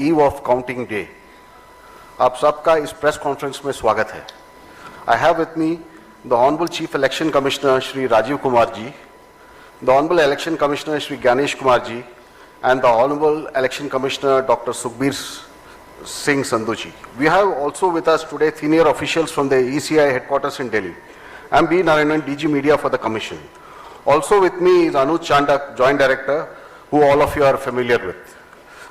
eve of counting day. आप सबका इस प्रेस कॉन्फ्रेंस में स्वागत है. I have with me the Honorable Chief Election Commissioner Shri Rajiv Kumar ji, the Honorable Election Commissioner Shri Ganesh Kumar ji, and the Honorable Election Commissioner Dr. Sukhbir Singh Sandhu ji. We have also with us today senior officials from the ECI headquarters in Delhi. I am B. Narayanan, DG Media for the Commission. Also with me is Anuj Chandak, Joint Director, who all of you are familiar with.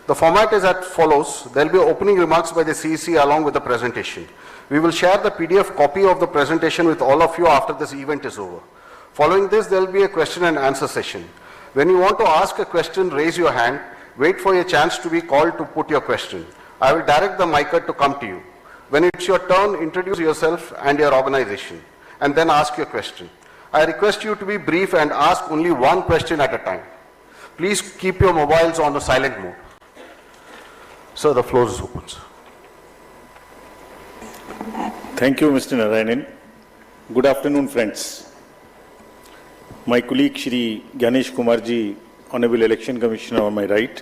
The format is as follows. There will be opening remarks by the CEC along with the presentation. We will share the PDF copy of the presentation with all of you after this event is over. Following this, there will be a question and answer session. When you want to ask a question, raise your hand. Wait for your chance to be called to put your question. I will direct the micer to come to you. When it's your turn, introduce yourself and your organization, and then ask your question. I request you to be brief and ask only one question at a time. Please keep your mobiles on the silent mode. Sir, the floor is open. Thank you, Mr. Narayanan. Good afternoon, friends. My colleague Shri Ganesh Kumar ji, Honorable Election Commissioner on my right,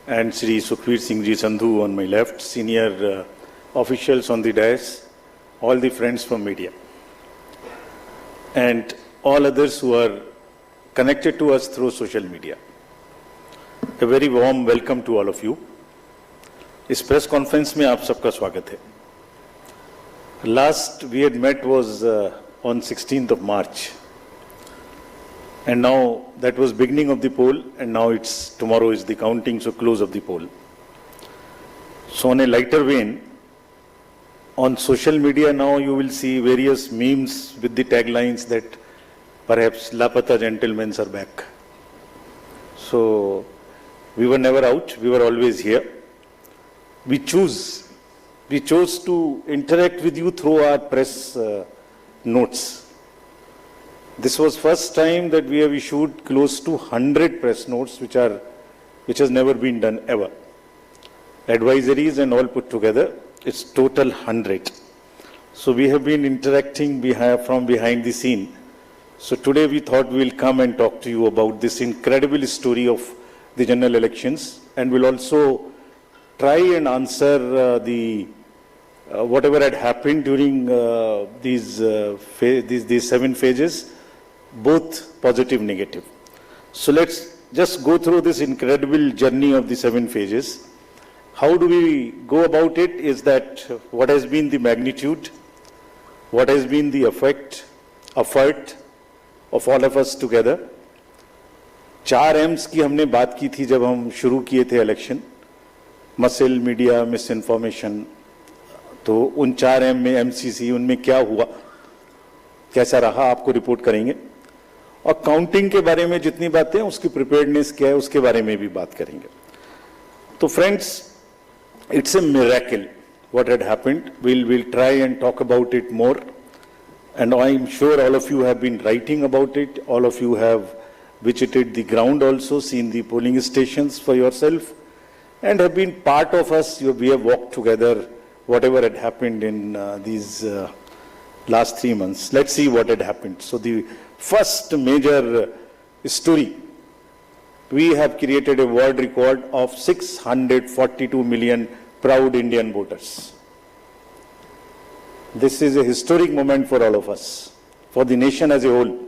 and Shri Sukhbir Singh ji Sandhu on my left, senior officials on the dais, all the friends from media, and all others who are connected to us through social media. A very warm welcome to all of you. इस press conference में आप सबका स्वागत है. Last we had met was on 16th of March, and now that was beginning of the poll, and now tomorrow is the counting, so close of the poll. So on a lighter vein, on social media now you will see various memes with the taglines that perhaps Lapata gentlemen are back. So we were never out, we were always here. We chose to interact with you through our press notes. This was first time that we have issued close to 100 press notes, which has never been done ever. Advisories and all put together, it's total 100. So we have been interacting from behind the scene. So today we thought we will come and talk to you about this incredible story of the general elections, and we'll also try and answer whatever had happened during these 7 phases, both positive, negative. So let's just go through this incredible journey of the 7 phases. How do we go about it is that what has been the magnitude, what has been the effort of all of us together. 4 M's की हमने बात की थी जब हम शुरू किए थे election, muscle, media, miss information. तो उन 4 M में MCC, उनमें क्या हुआ, कैसा रहा, आपको रिपोर्ट करेंगे. और काउंटिंग के बारे में जितनी बातें, उसकी प्रिपेयर्डनेस क्या है, उसके बारे में भी बात करेंगे. तो friends, it's a miracle what had happened. We'll try and talk about it more, and I'm sure all of you have been writing about it. All of you have visited the ground also, seen the polling stations for yourself, and have been part of us. We have walked together whatever had happened in these last 3 months. Let's see what had happened. So the first major story, we have created a world record of 642 million proud Indian voters. This is a historic moment for all of us, for the nation as a whole.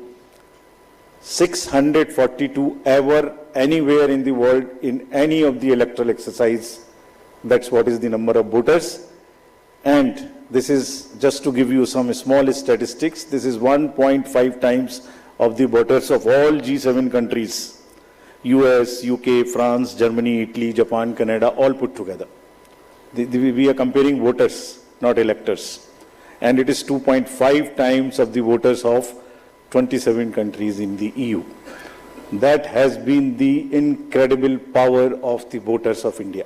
642 ever, anywhere in the world, in any of the electoral exercise. That's what is the number of voters. And this is just to give you some small statistics. This is 1.5 times of the voters of all G7 countries. US, UK, France, Germany, Italy, Japan, Canada, all put together. We are comparing voters, not electors. And it is 2.5 times of the voters of 27 countries in the EU. That has been the incredible power of the voters of India.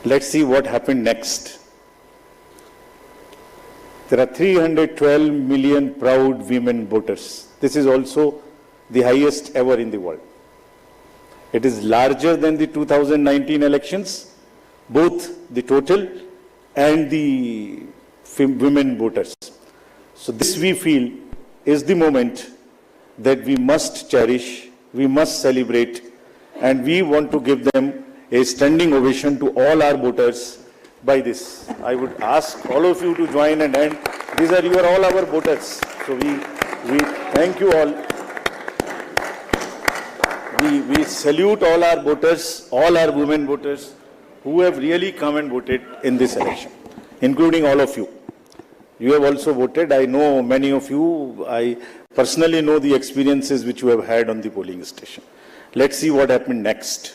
Let's see what happened next. There are 312 million proud women voters. This is also the highest ever in the world. It is larger than the 2019 elections, both the total and the women voters. So this, we feel, is the moment that we must cherish, we must celebrate, and we want to give them a standing ovation to all our voters by this. I would ask all of you to join and end. These are all our voters. So we thank you all. We salute all our voters, all our women voters who have really come and voted in this election, including all of you. You have also voted. I know many of you. I personally know the experiences which you have had on the polling station. Let's see what happened next.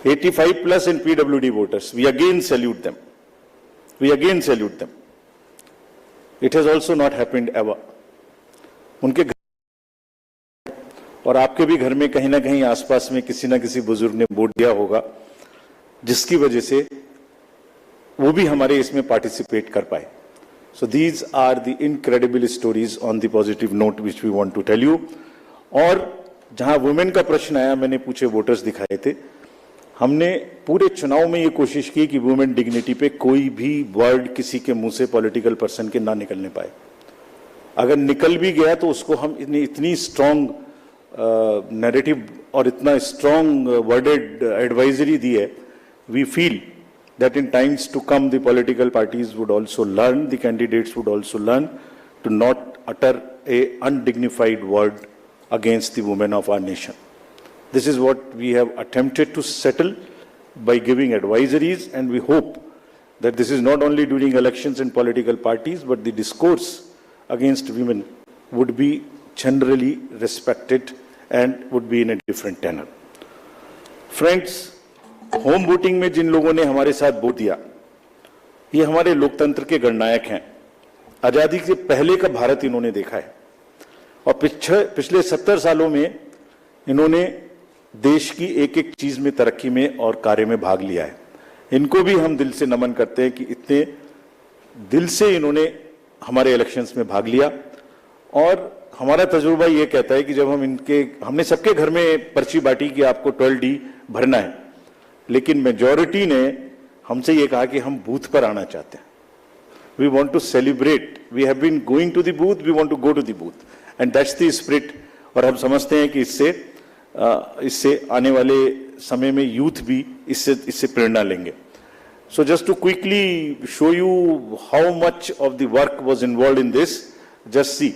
85 plus in PWD voters. We again salute them. We again salute them. It has also not happened ever. उनके घर और आपके भी घर में कहीं ना कहीं आसपास में किसी ना किसी बुजुर्ग ने वोट दिया होगा, जिसकी वजह से वो भी हमारे इसमें पार्टिसिपेट कर पाए. So these are the incredible stories on the positive note which we want to tell you. और जहां वुमेन का प्रश्न आया, मैंने पूछे वोटर्स दिखाए थे. हमने पूरे चुनाव में ये कोशिश की कि वुमेन डिग्निटी पे कोई भी वर्ड किसी के मुंह से पॉलिटिकल पर्सन के ना निकलने पाए. अगर निकल भी गया तो उसको हम इतनी स्ट्रॉन्ग नैरेटिव और इतना स्ट्रॉन्ग वर्डेड एडवाइजरी दी है. We feel that in times to come the political parties would also learn, the candidates would also learn to not utter a undignified word against the women of our nation. This is what we have attempted to settle by giving advisories, and we hope that this is not only during elections and political parties, but the discourse against women would be generally respected and would be in a different tenor. Friends, home voting में जिन लोगों ने हमारे साथ vote दिया, ये हमारे लोकतंत्र के गणनायक हैं. आजादी से पहले का भारत इन्होंने देखा है और पिछले 70 सालों में इन्होंने देश की एक एक चीज में, तरक्की में और कार्य में भाग लिया है. इनको भी हम दिल से नमन करते हैं कि इतने दिल से इन्होंने हमारे इलेक्शंस में भाग लिया. और हमारा तजुर्बा ये कहता है कि जब हमने सबके घर में पर्ची बांटी कि आपको 12D भरना है, लेकिन मेजॉरिटी ने हमसे ये कहा कि हम बूथ पर आना चाहते हैं. We want to celebrate. We have been going to the booth, we want to go to the booth, and that's the spirit. और हम समझते हैं कि इससे आने वाले समय में यूथ भी इससे प्रेरणा लेंगे. So just to quickly show you how much of the work was involved in this, just see.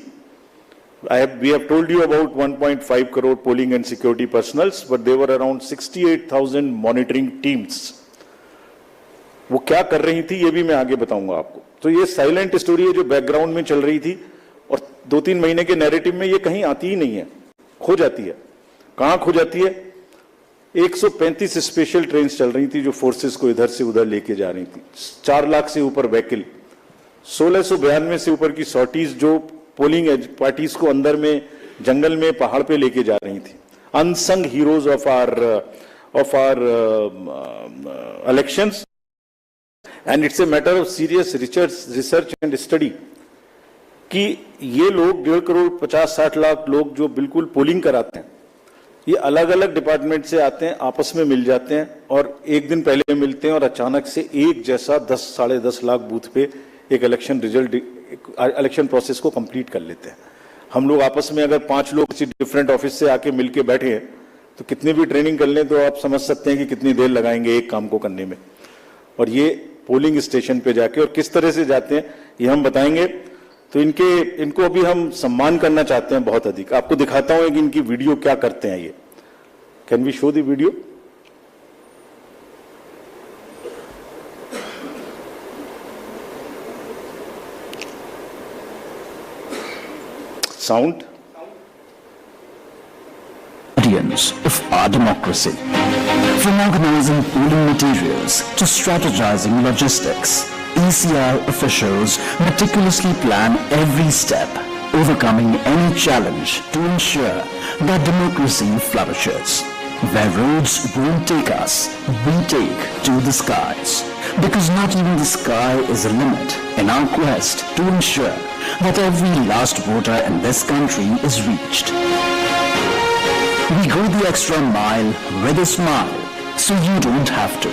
We have told you about 1.5 crore polling and security personals, but there were around 68,000 monitoring teams. वो क्या कर रही थी ये भी मैं आगे बताऊंगा आपको. तो ये साइलेंट स्टोरी है जो बैकग्राउंड में चल रही थी और 2-3 महीने के नैरेटिव में ये कहीं आती ही नहीं है, खो जाती है. कहां खो जाती है? 135 स्पेशल ट्रेन चल रही थी जो फोर्सेस को इधर से उधर लेके जा रही थी. 4 लाख से ऊपर व्हीकल, 1692 से ऊपर की सॉर्टीज जो पोलिंग पार्टीज को अंदर में जंगल में पहाड़ पे लेके जा रही थी. Unsung heroes of our elections, and it's a matter of serious research and study कि ये लोग 1.5 करोड़ 50-60 लाख लोग जो बिल्कुल पोलिंग कराते हैं, ये अलग अलग डिपार्टमेंट से आते हैं, आपस में मिल जाते हैं और एक दिन पहले मिलते हैं और अचानक से एक जैसा 10-10.5 लाख बूथ पे एक इलेक्शन प्रोसेस को कंप्लीट कर लेते हैं. हम लोग आपस में अगर 5 लोग किसी डिफरेंट ऑफिस से आके मिलके बैठे हैं तो कितनी भी ट्रेनिंग कर लें तो आप समझ सकते हैं कि कितनी देर लगाएंगे एक काम को करने में. और ये पोलिंग स्टेशन पे जाके और किस तरह से जाते हैं ये हम बताएंगे. तो इनको अभी हम सम्मान करना चाहते हैं बहुत अधिक. आपको दिखाता हूं कि इनकी वीडियो क्या करते हैं. ये can we show the video? Sound. Of our democracy. From organizing polling materials to strategizing logistics, ECI officials meticulously plan every step, overcoming any challenge to ensure that democracy flourishes. Where roads won't take us, we take to the skies. Because not even the sky is a limit in our quest to ensure that every last voter in this country is reached. We go the extra mile with a smile, so you don't have to,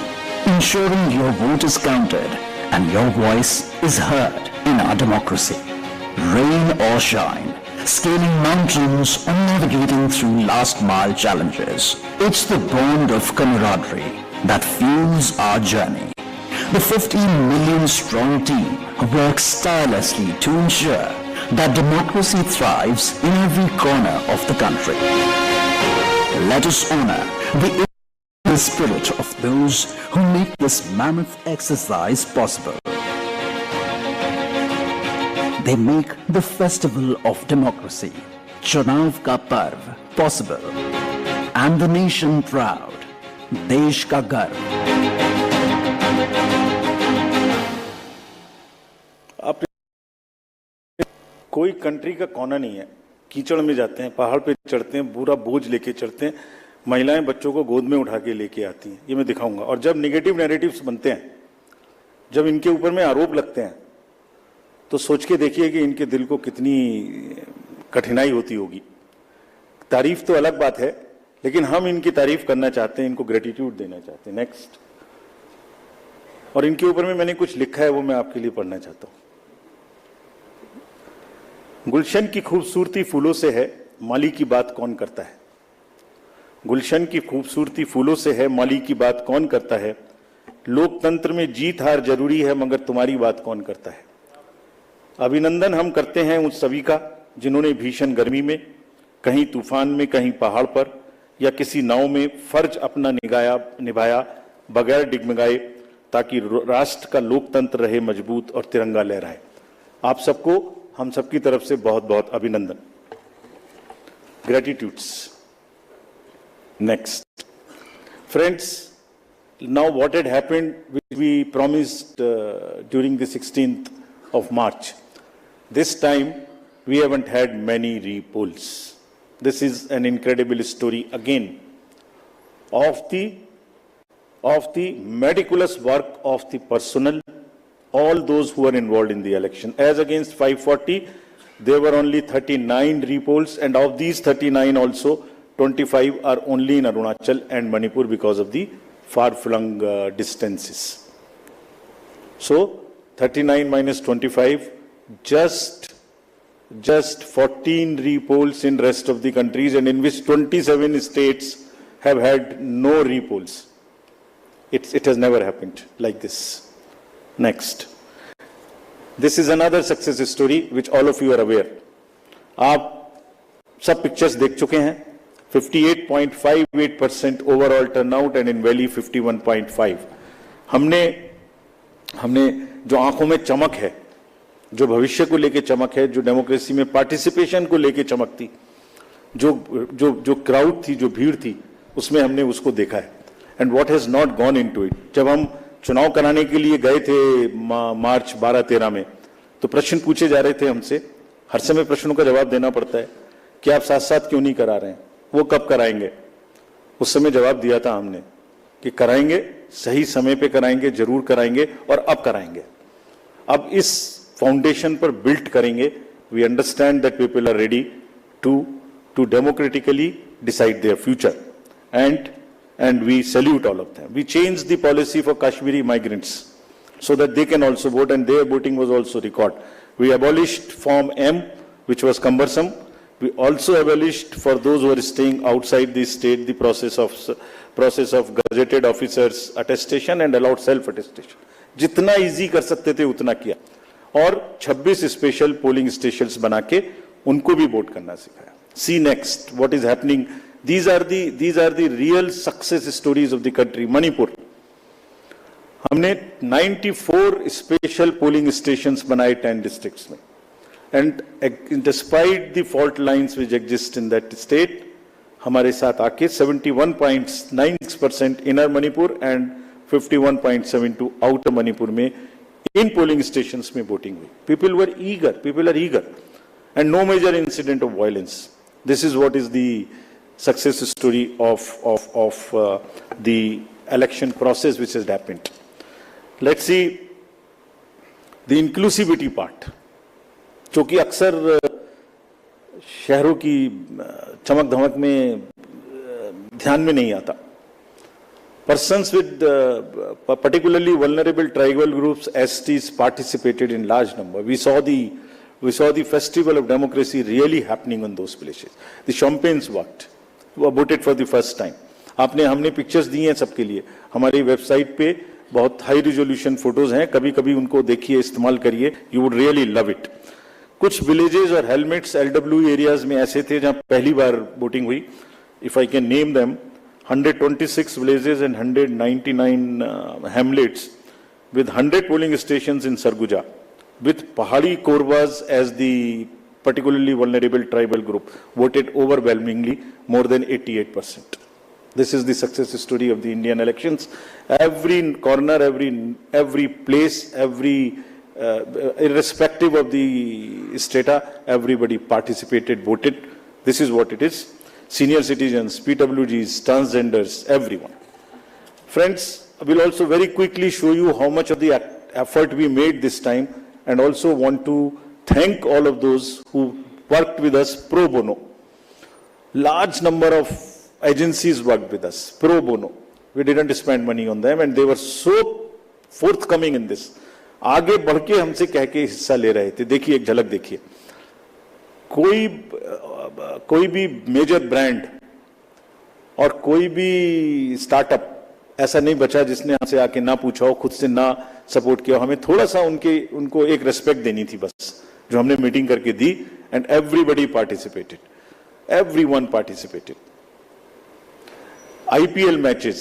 ensuring your vote is counted and your voice is heard in our democracy. Rain or shine, scaling mountains or navigating through last mile challenges. It's the bond of camaraderie that fuels our journey. The 15 million strong team works tirelessly to ensure that democracy thrives in every corner of the country. Let us honor the spirit of those who make this mammoth exercise possible. They make the festival of democracy, Chunav Ka Parv, possible, and the nation proud, Desh Ka Garv. कोई country का कोना नहीं है, कीचड़ में जाते हैं, पहाड़ पे चढ़ते हैं, पूरा बोझ लेके चढ़ते हैं, महिलाएं बच्चों को गोद में उठा के लेके आती हैं, ये मैं दिखाऊंगा। और जब नेगेटिव नैरेटिव्स बनते हैं, जब इनके ऊपर में आरोप लगते हैं, तो सोच के देखिए कि इनके दिल को कितनी कठिनाई होती होगी। तारीफ तो अलग बात है, लेकिन हम इनकी तारीफ करना चाहते हैं, इनको ग्रेटिट्यूड देना चाहते हैं। नेक्स्ट। और इनके ऊपर में मैंने कुछ लिखा है, वो मैं आपके लिए पढ़ना चाहता हूं। गुलशन की खूबसूरती फूलों से है, माली की बात कौन करता है। गुलशन की खूबसूरती फूलों से है, माली की बात कौन करता है। लोकतंत्र में जीत हार जरूरी है, मगर तुम्हारी बात कौन करता है। अभिनंदन हम करते हैं उन सभी का जिन्होंने भीषण गर्मी में, कहीं तूफान में, कहीं पहाड़ पर या किसी नाव में फर्ज अपना निभाया बगैर डिगमगाए, ताकि राष्ट्र का लोकतंत्र रहे मजबूत और तिरंगा लहराए। आप सबको हम सबकी तरफ से बहुत बहुत अभिनंदन। Gratitudes. Next. Friends, now what had happened, which we promised during the 16th of March. This time we haven't had many repolls. This is an incredible story again of the meticulous work of the personnel, all those who are involved in the election. As against 540, there were only 39 repolls, and of these 39 also 25 are only in Arunachal and Manipur because of the far-flung distances. So 39 minus 25, just 14 repolls in rest of the countries, and in which 27 states have had no repolls. It has never happened like this. Next. This is another success story which all of you are aware. आप सब pictures देख चुके हैं। 58.58% overall turnout and in valley 51.5। हमने जो आंखों में चमक है, जो भविष्य को लेके चमक है, जो डेमोक्रेसी में पार्टिसिपेशन को लेके चमक थी, जो क्राउड थी, जो भीड़ थी, उसमें हमने उसको देखा है। And what has not gone into it. जब हम चुनाव कराने के लिए गए थे मार्च 12-13 में, तो प्रश्न पूछे जा रहे थे हमसे, हर समय प्रश्नों का जवाब देना पड़ता है कि आप साथ साथ क्यों नहीं करा रहे हैं, वो कब कराएंगे। उस समय जवाब दिया था हमने कि कराएंगे, सही समय पे कराएंगे, जरूर कराएंगे और अब कराएंगे। अब इस फाउंडेशन पर बिल्ड करेंगे। We understand that people are ready to democratically decide their future, and we salute all of them. We changed the policy for Kashmiri migrants so that they can also vote, and their voting was also recorded. We abolished Form M, which was cumbersome. We also abolished for those who are staying outside the state the process of gazetted officers attestation and allowed self attestation. जितना easy कर सकते थे उतना किया, और 26 special polling stations बना के उनको भी वोट करना सिखाया। See next what is happening. These are the real success stories of the country. Manipur, हमने 94 स्पेशल पोलिंग स्टेशंस बनाए 10 डिस्ट्रिक्ट्स में, and despite the fault lines which exist in that state, हमारे साथ आके 71.96% inner Manipur and 51.72 outer Manipur में इन polling stations में voting हुई। People are eager and no major incident of violence. This is what is the success story of the election process which has happened. Let's see the inclusivity part, जो कि अक्सर शहरों की चमक धमक में ध्यान में नहीं आता। Persons with particularly vulnerable tribal groups, STs, participated in large number. We We saw the festival of democracy really happening on those places. The champagnes worked, voted for the first time. हमने pictures दी हैं सबके लिए. हमारी website पे बहुत high resolution photos हैं, कभी-कभी उनको देखिए, इस्तेमाल करिए. You would really love it. कुछ विलेजेस और हेलमेट्स LW एरियाज में ऐसे थे जहां पहली बार वोटिंग हुई. If I can name them, 126 villages and 199 hamlets with 100 polling stations in Sarguja, with Pahadi Korwas as the particularly vulnerable tribal group, voted overwhelmingly, more than 88%. This is the success story of the Indian elections. Every corner, every place, irrespective of the strata, everybody participated, voted. This is what it is. Senior citizens, PWGs, transgenders, everyone. Friends, I will also very quickly show you how much of the effort we made this time, and also want to thank all of those who worked with us pro bono. Large number of agencies worked with us pro bono. We didn't spend money on them, and they were so forthcoming in this. आगे बढ़ के हमसे कह के हिस्सा ले रहे थे. देखिए, एक झलक देखिए. कोई भी मेजर ब्रांड और कोई भी स्टार्टअप ऐसा नहीं बचा जिसने हमसे आके ना पूछा हो, खुद से ना सपोर्ट किया. हमें थोड़ा सा उनको एक रेस्पेक्ट देनी थी बस, जो हमने मीटिंग करके दी. And everybody participated, everyone participated. IPL matches,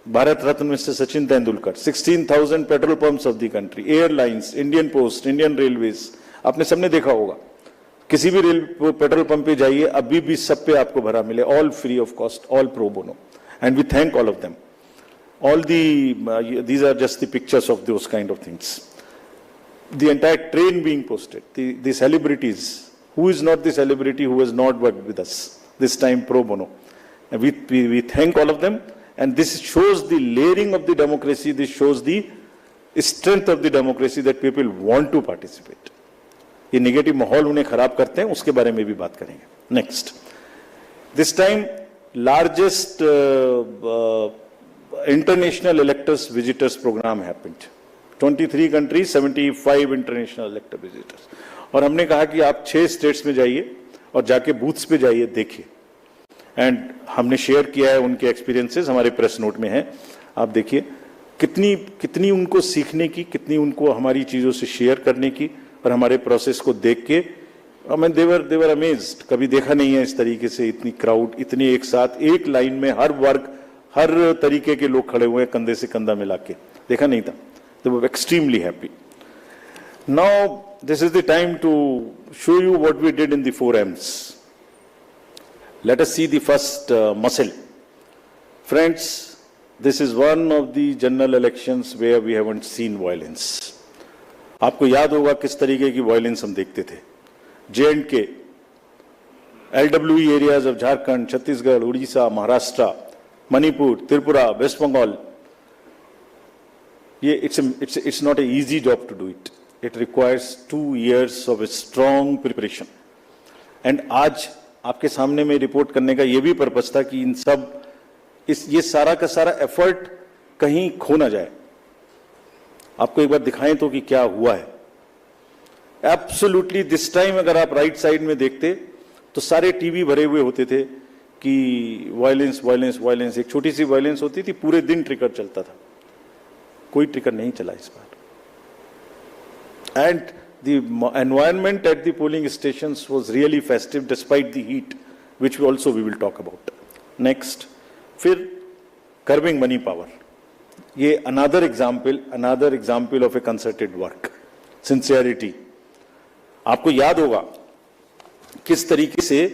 Bharat Ratna mister Sachin Tendulkar, 16,000 petrol pumps of the country, airlines, Indian post, Indian railways. आपने सबने देखा होगा, किसी भी पेट्रोल पंप पे जाइए, अभी भी सब पे आपको भरा मिले. All free of cost, all pro bono, and we thank all of them. All these are just the pictures of those kind of things. The entire train being posted, the celebrities. Who is not the celebrity who has not worked with us this time pro bono? And we thank all of them, and this shows the layering of the democracy. This shows the strength of the democracy, that people want to participate. ये negative माहौल उन्हें खराब करते हैं, उसके बारे में भी बात करेंगे. Next, this time largest international electors visitors program happened. 23 countries, 75 international elector visitors. और हमने कहा कि आप 6 स्टेट्स में जाइए और जाके बूथ्स पे जाइए, देखिए. एंड हमने शेयर किया है उनके एक्सपीरियंसेस, हमारे प्रेस नोट में है. आप देखिए कितनी उनको सीखने की, कितनी उनको हमारी चीजों से शेयर करने की, और हमारे प्रोसेस को देख के देवर अमेज्ड. कभी देखा नहीं है इस तरीके से इतनी क्राउड, इतनी एक साथ एक लाइन में हर वर्ग, हर तरीके के लोग खड़े हुए हैं, कंधे से कंधा मिला के. देखा नहीं था. They were extremely happy. Now, this is the time to show you what we did in the 4Ms. Let us see the first muscle. Friends, this is one of the general elections where we haven't seen violence. आपको याद होगा किस तरीके की violence हम देखते थे. J&K, LWE areas of Jharkhand, Chhattisgarh, Odisha, Maharashtra, Manipur, Tripura, West Bengal. It's not an easy job to do it. It requires 2 years of a strong preparation. And आज आपके सामने में रिपोर्ट करने का ये भी पर्पस था कि ये सारा का सारा एफर्ट कहीं खो ना जाए. आपको एक बार दिखाएं तो कि क्या हुआ है. एब्सोल्युटली दिस टाइम अगर आप राइट साइड में देखते तो सारे टीवी भरे हुए होते थे कि वायलेंस वायलेंस वायलेंस. एक छोटी सी वायलेंस होती थी, पूरे दिन ट्रिगर चलता था. कोई ट्रिगर नहीं चला इस बार. And the environment at the polling stations was really festive despite the heat, which we will talk about. Next, फिर कर्बिंग मनी पावर. ये another example of a concerted work, sincerity. आपको याद होगा किस तरीके से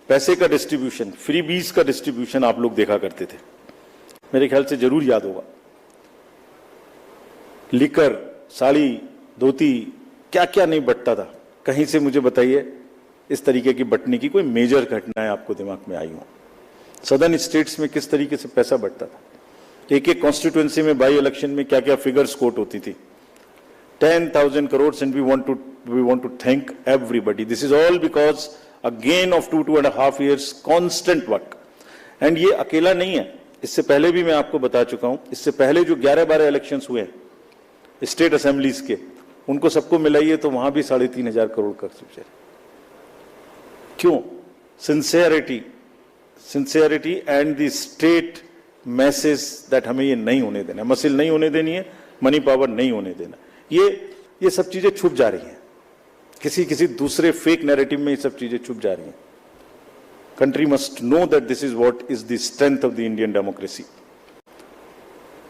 पैसे का डिस्ट्रीब्यूशन, फ्रीबीज का डिस्ट्रीब्यूशन आप लोग देखा करते थे. मेरे ख्याल से जरूर याद होगा. लिकर, साड़ी, धोती, क्या क्या नहीं बंटता था. कहीं से मुझे बताइए इस तरीके की बंटने की कोई मेजर घटनाएं आपको दिमाग में आई हो. सदर्न स्टेट्स में किस तरीके से पैसा बंटता था. एक कॉन्स्टिट्यूएंसी में बाई इलेक्शन में क्या क्या फिगर्स कोट होती थी. 10,000 crores, and we want to thank everybody. This is all because again of 2.5 years constant work. And ये अकेला नहीं है. इससे पहले भी मैं आपको बता चुका हूं. इससे पहले जो 11-12 इलेक्शंस हुए हैं स्टेट असेंबलीज के, उनको सबको मिलाइए तो वहां भी 3,500 करोड़ खर्च बेचारे। क्यों? Sincerity and the state message that हमें ये नहीं होने देना, मसिल नहीं होने देनी है, मनी पावर नहीं होने देना। ये सब चीजें छुप जा रही हैं, किसी दूसरे फेक नैरेटिव में ये सब चीजें छुप जा रही हैं। Country must know that this is what is the strength of the Indian democracy.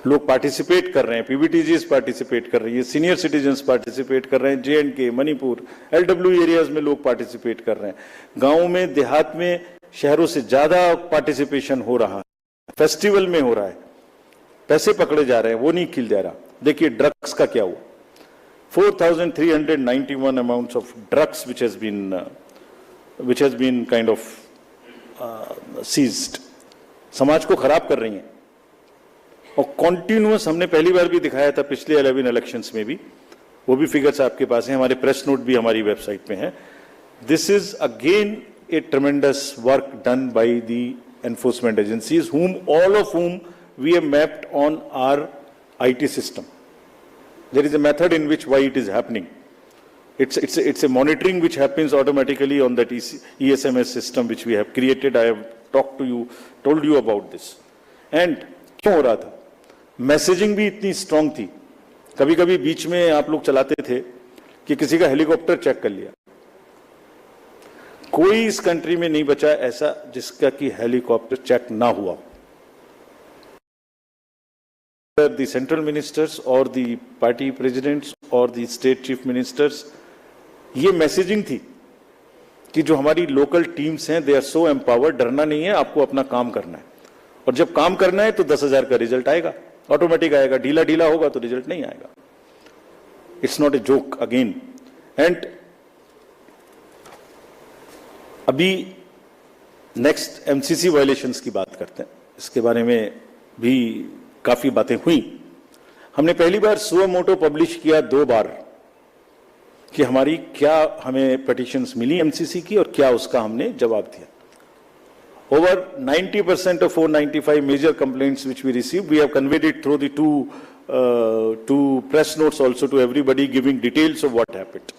लोग पार्टिसिपेट कर रहे हैं, पीबीटीजीज पार्टिसिपेट कर रही है, सीनियर सिटीजन्स पार्टिसिपेट कर रहे हैं, JNK, मणिपुर, LW एरियाज में लोग पार्टिसिपेट कर रहे हैं, गांवों में, देहात में, शहरों से ज्यादा पार्टिसिपेशन हो रहा है, फेस्टिवल में हो रहा है, पैसे पकड़े जा रहे हैं, वो नहीं खिल जा रहा। देखिए ड्रग्स का क्या हुआ, 4,391 amounts of drugs which has been kind of seized, समाज को खराब कर रही हैं। और कॉन्टिन्यूअस, हमने पहली बार भी दिखाया था पिछले 11 इलेक्शंस में भी, वो भी फिगर्स आपके पास हैं, हमारे प्रेस नोट भी हमारी वेबसाइट पे हैं। This is again A ट्रेमेंडस work done by the enforcement agencies, all of whom we have mapped on our IT system. There is a method in which why it is happening. It's a monitoring which happens automatically on that ESMS system which we have created. I have told you about this. And क्यों हो रहा था? Messaging भी इतनी strong थी, कभी कभी बीच में आप लोग चलाते थे कि किसी का हेलीकॉप्टर चेक कर लिया। कोई इस कंट्री में नहीं बचा ऐसा जिसका कि हेलीकॉप्टर चेक ना हुआ। द सेंट्रल मिनिस्टर्स और द पार्टी प्रेसिडेंट्स और द स्टेट चीफ मिनिस्टर्स, ये मैसेजिंग थी कि जो हमारी लोकल टीम्स हैं, दे आर सो एम्पावर्ड, डरना नहीं है, आपको अपना काम करना है, और जब काम करना है तो 10,000 का रिजल्ट आएगा, ऑटोमेटिक आएगा, ढीला होगा तो रिजल्ट नहीं आएगा। It's not a joke again. And अभी नेक्स्ट MCC वायलेशंस की बात करते हैं, इसके बारे में भी काफी बातें हुई। हमने पहली बार सुओ मोटो पब्लिश किया 2 बार कि हमारी क्या हमें पिटीशंस मिली MCC की और क्या उसका हमने जवाब दिया। Over 90% of 495 major complaints which we received, we have conveyed it through the two press notes also to everybody, giving details of what happened.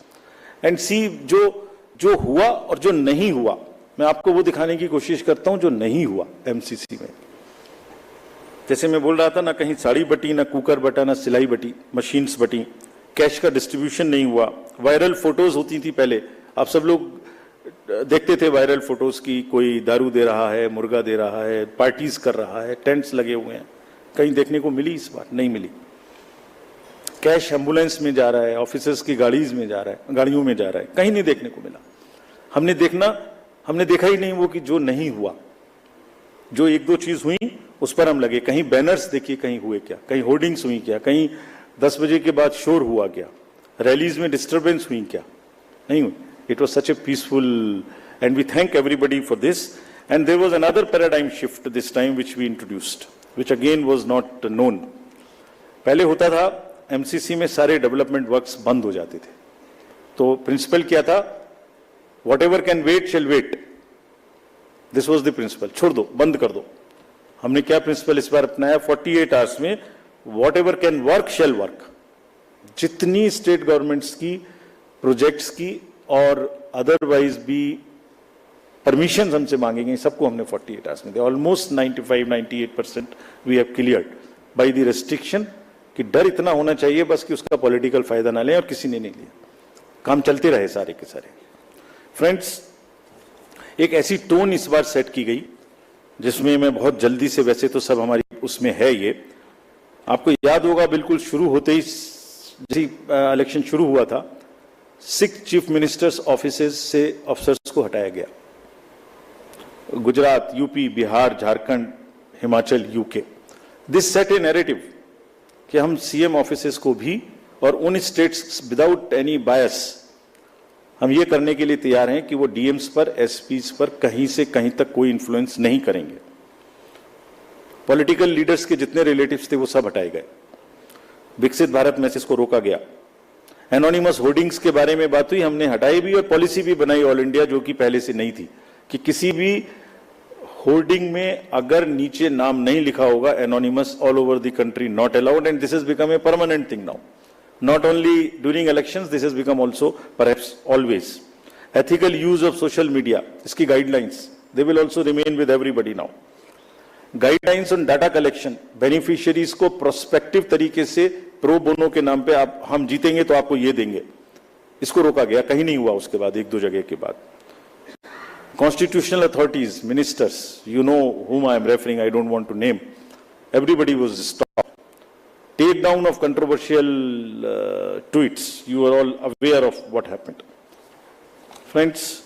And see, जो हुआ और जो नहीं हुआ, मैं आपको वो दिखाने की कोशिश करता हूं जो नहीं हुआ MCC में। जैसे मैं बोल रहा था ना, कहीं साड़ी बटी, ना कुकर बटा, ना सिलाई बटी, मशीन्स बटी, कैश का डिस्ट्रीब्यूशन नहीं हुआ। वायरल फोटोज होती थी पहले, आप सब लोग देखते थे वायरल फोटोज की, कोई दारू दे रहा है, मुर्गा दे रहा है, पार्टीज कर रहा है, टेंट्स लगे हुए हैं। कहीं देखने को मिली? इस बार नहीं मिली। कैश एम्बुलेंस में जा रहा है, ऑफिसर्स की गाड़ियों में जा रहा है, कहीं नहीं देखने को मिला। हमने देखा ही नहीं वो कि जो नहीं हुआ, जो 1-2 चीज हुई उस पर हम लगे। कहीं बैनर्स देखिए, कहीं हुए क्या, कहीं होर्डिंग्स हुई क्या, कहीं 10 बजे के बाद शोर हुआ क्या, रैलीज में डिस्टर्बेंस हुई क्या, नहीं हुई। It was such a peaceful, and we thank everybody for this. And there was another paradigm shift this time which we introduced, which again was not known. पहले होता था MCC में सारे डेवलपमेंट वर्क्स बंद हो जाते थे, तो प्रिंसिपल क्या था? Whatever can wait shall wait. This was the principle. छोड़ दो, बंद कर दो। हमने क्या प्रिंसिपल इस बार अपनाया? 48 आवर्स में whatever can work shall work. जितनी स्टेट गवर्नमेंट्स की प्रोजेक्ट्स की और अदरवाइज भी परमिशन हमसे मांगेंगे, सबको हमने 48 आवर्स में दिया। Almost 95-98% we have cleared by the restriction, कि डर इतना होना चाहिए बस कि उसका पॉलिटिकल फायदा ना लें, और किसी ने नहीं लिया। काम चलते रहे सारे के सारे। फ्रेंड्स, एक ऐसी टोन इस बार सेट की गई जिसमें मैं बहुत जल्दी से, वैसे तो सब हमारी उसमें है, ये आपको याद होगा बिल्कुल शुरू होते ही जैसे इलेक्शन शुरू हुआ था, 6 चीफ मिनिस्टर्स ऑफिसेज से ऑफिसर्स को हटाया गया। Gujarat, UP, Bihar, Jharkhand, Himachal, UK. This set A narrative कि हम सीएम ऑफिसेज को भी, और उन स्टेट्स विदाउट एनी बायस, हम ये करने के लिए तैयार हैं कि वो डीएम्स पर, एसपीज पर कहीं से कहीं तक कोई इन्फ्लुएंस नहीं करेंगे। पॉलिटिकल लीडर्स के जितने रिलेटिव्स थे वो सब हटाए गए। विकसित भारत मैसेज को रोका गया। एनोनिमस होर्डिंग्स के बारे में बात हुई, हमने हटाई भी और पॉलिसी भी बनाई ऑल इंडिया, जो कि पहले से नहीं थी, कि किसी भी होर्डिंग में अगर नीचे नाम नहीं लिखा होगा anonymous, all over the country not allowed, and this has become a permanent thing now. not only during elections, this has become also perhaps always. Ethical use of social media, iski guidelines, they will also remain with everybody now. Guidelines on data collection, beneficiaries को prospective तरीके से pro bono के नाम पे आप हम जीतेंगे तो आपको ये देंगे, इसको रोका गया, कहीं नहीं हुआ उसके बाद, एक दो जगह के बाद. Constitutional authorities, ministers, you know whom I am referring, I don't want to name, everybody was stopped. Take down of controversial tweets, you are all aware of what happened. Friends,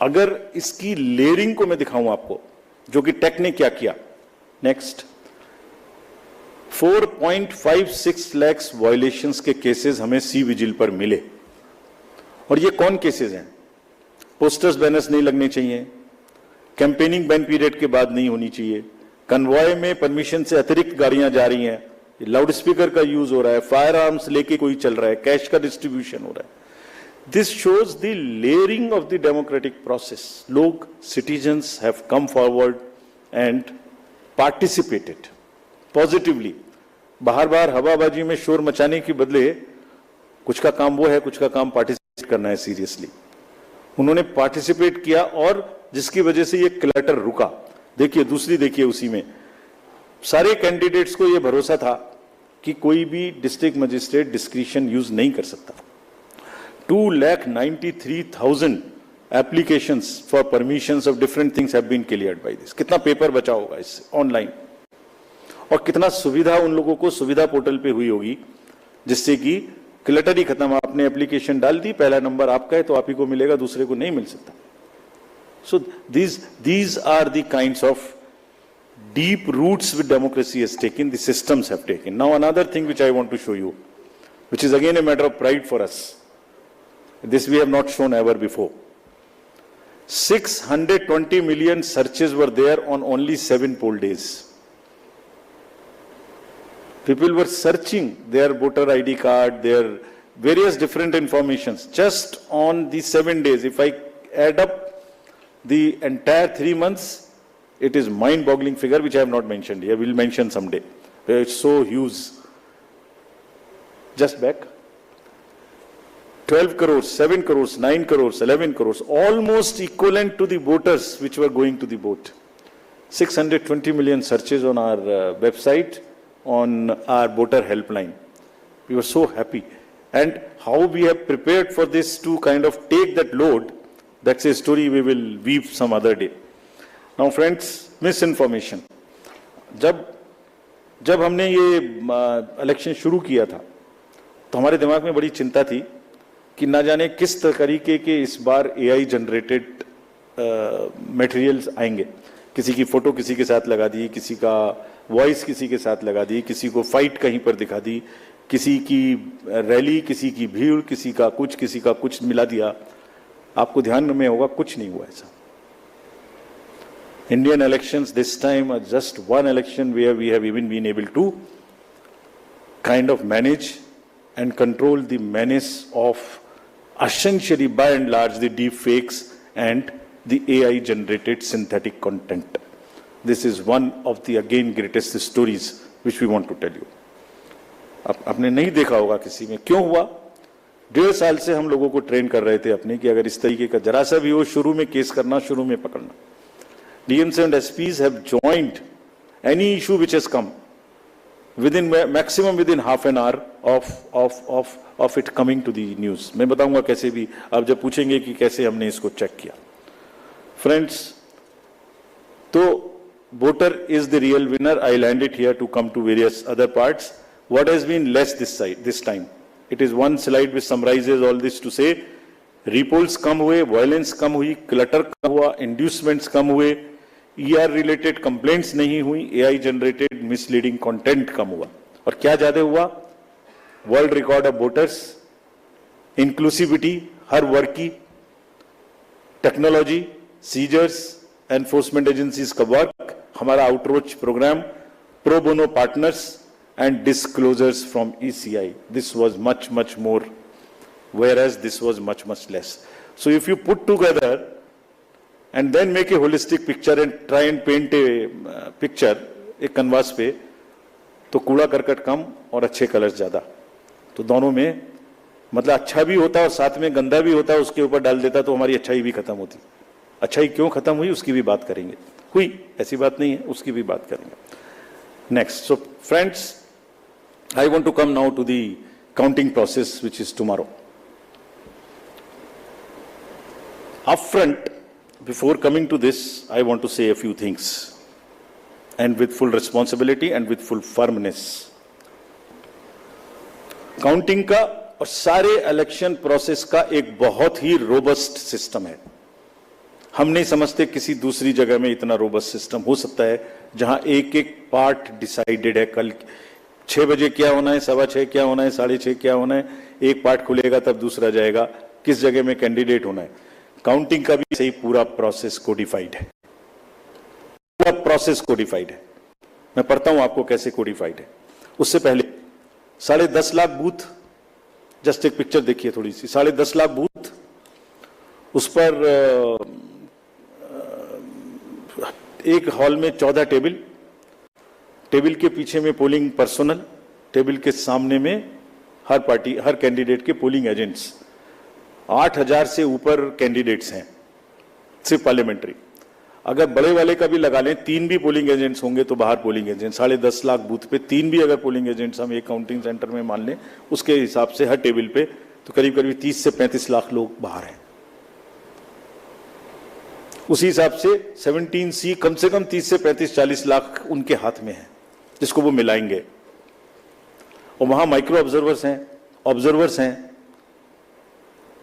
अगर इसकी लेयरिंग को मैं दिखाऊं आपको, जो कि take ने क्या किया, नेक्स्ट 4.56 लाख वायलेशंस के केसेस हमें सी विजिल पर मिले. और ये कौन केसेस हैं? पोस्टर्स बैनर्स नहीं लगने चाहिए, कैंपेनिंग बैन पीरियड के बाद नहीं होनी चाहिए, कन्वॉय में परमिशन से अतिरिक्त गाड़ियां जा रही हैं, लाउड स्पीकर का यूज हो रहा है, फायर आर्म्स लेके कोई चल रहा है, कैश का डिस्ट्रीब्यूशन हो रहा है. This shows the layering of the democratic process. Log, citizens have come forward and participated positively. बाहर हवाबाजी में शोर मचाने के बदले कुछ का काम वो है, कुछ का काम पार्टिसिपेट करना है सीरियसली. उन्होंने पार्टिसिपेट किया और जिसकी वजह से ये क्लटर रुका. देखिए दूसरी, देखिए उसी में सारे कैंडिडेट्स को ये भरोसा था कि कोई भी डिस्ट्रिक्ट मजिस्ट्रेट डिस्क्रिशन यूज नहीं कर सकता. 2,93,000 applications for permissions of different things have been cleared by this. कितना पेपर बचा होगा इससे ऑनलाइन, और कितना सुविधा उन लोगों को सुविधा पोर्टल पे हुई होगी जिससे कि क्लटर ही खत्म. आपने एप्लीकेशन डाल दी, पहला नंबर आपका है तो आप ही को मिलेगा, दूसरे को नहीं मिल सकता. So these are the kinds of deep roots which democracy has taken, the systems have taken. Now another thing which I want to show you, which is again a matter of pride for us. This we have not shown ever before. 620 million searches were there on only 7 poll days. People were searching their voter ID card, their various different informations just on the 7 days. If I add up the entire 3 months, it is mind-boggling figure which I have not mentioned here. We will mention someday. It's so huge. Just back. 12 crores, 7 crores, 9 crores, 11 crores, almost equivalent to the voters which were going to the vote. 620 million searches on our website, on our voter helpline. We were so happy. And how we have prepared for this to kind of take that load, that's a story we will weave some other day. Now friends, misinformation. जब हमने ये election शुरू किया था तो हमारे दिमाग में बड़ी चिंता थी कि ना जाने किस तरीके के इस बार एआई जनरेटेड मटेरियल्स आएंगे. किसी की फोटो किसी के साथ लगा दी, किसी का वॉइस किसी के साथ लगा दी, किसी को फाइट कहीं पर दिखा दी, किसी की रैली, किसी की भीड़, किसी का कुछ मिला दिया. आपको ध्यान में होगा कुछ नहीं हुआ ऐसा. Indian elections this time are just one election where we have even been able to kind of manage and control the menace of essentially by and large the deep fakes and the AI generated synthetic content. This is one of the again greatest stories which we want to tell you. आपने नहीं देखा होगा किसी में. क्यों हुआ? 1.5 साल से हम लोगों को ट्रेन कर रहे थे अपने कि अगर इस तरीके का जरा सा भी हो शुरू में केस करना, शुरू में पकड़ना. DMs and SPs have joined any issue which has come maximum within half an hour of it coming to the news. मैं बताऊंगा कैसे भी, आप जब पूछेंगे कि कैसे हमने इसको चेक किया. Friends, तो voter is the real winner. I land it here to come to various other parts. What has been less this time? It is one slide which summarizes all this to say, repolls कम हुए, violence कम हुई, clutter कम हुआ, inducements कम हुए, ER related complaints नहीं हुई, AI generated misleading content कम हुआ. और क्या ज्यादा हुआ? World record of voters, inclusivity हर वर्ग की, टेक्नोलॉजी, सीजर्स, एनफोर्समेंट एजेंसीज का वर्क, हमारा outreach program, pro bono partners and disclosures from ECI. This was much more, whereas this was much less. So if you put together and then make a holistic picture and try and paint a picture एक कनवास पे, तो कूड़ा करकट कम और अच्छे colours ज्यादा. तो दोनों में मतलब अच्छा भी होता और साथ में गंदा भी होता, उसके ऊपर डाल देता तो हमारी अच्छाई भी खत्म होती। अच्छाई क्यों खत्म हुई उसकी भी बात करेंगे, हुई ऐसी बात नहीं है, उसकी भी बात करेंगे। Next, so friends, I want to come now to the counting process, which is tomorrow. Upfront, before coming to this, I want to say a few things, and with full responsibility and with full firmness. Counting का और सारे election process का एक बहुत ही robust system है। हम नहीं समझते किसी दूसरी जगह में इतना रोबस्ट सिस्टम हो सकता है जहां एक एक पार्ट डिसाइडेड है। कल 6 बजे क्या होना है, 6:15 क्या होना है, 6:30 क्या होना है, एक पार्ट खुलेगा तब दूसरा जाएगा, किस जगह में कैंडिडेट होना है। काउंटिंग का भी सही पूरा प्रोसेस कोडिफाइड है, पूरा प्रोसेस कोडिफाइड है। मैं पढ़ता हूं आपको कैसे कोडिफाइड है। उससे पहले 10.5 लाख बूथ, जस्ट एक पिक्चर देखिए थोड़ी सी, 10.5 लाख बूथ, उस पर एक हॉल में 14 टेबल, टेबल के पीछे में पोलिंग पर्सोनल, टेबल के सामने में हर पार्टी, हर कैंडिडेट के पोलिंग एजेंट्स। 8,000 से ऊपर कैंडिडेट्स हैं सिर्फ पार्लियामेंट्री। अगर बड़े वाले का भी लगा लें, 3 भी पोलिंग एजेंट्स होंगे तो बाहर पोलिंग एजेंट, 10.5 लाख बूथ पे 3 भी अगर पोलिंग एजेंट्स हम एक काउंटिंग सेंटर में मान लें, उसके हिसाब से हर टेबल पे तो करीब करीब 30 से 35 लाख लोग बाहर हैं। उसी हिसाब से 17C कम से कम 30 से 35-40 लाख उनके हाथ में है, जिसको वो मिलाएंगे। और वहां माइक्रो ऑब्जर्वर्स हैं,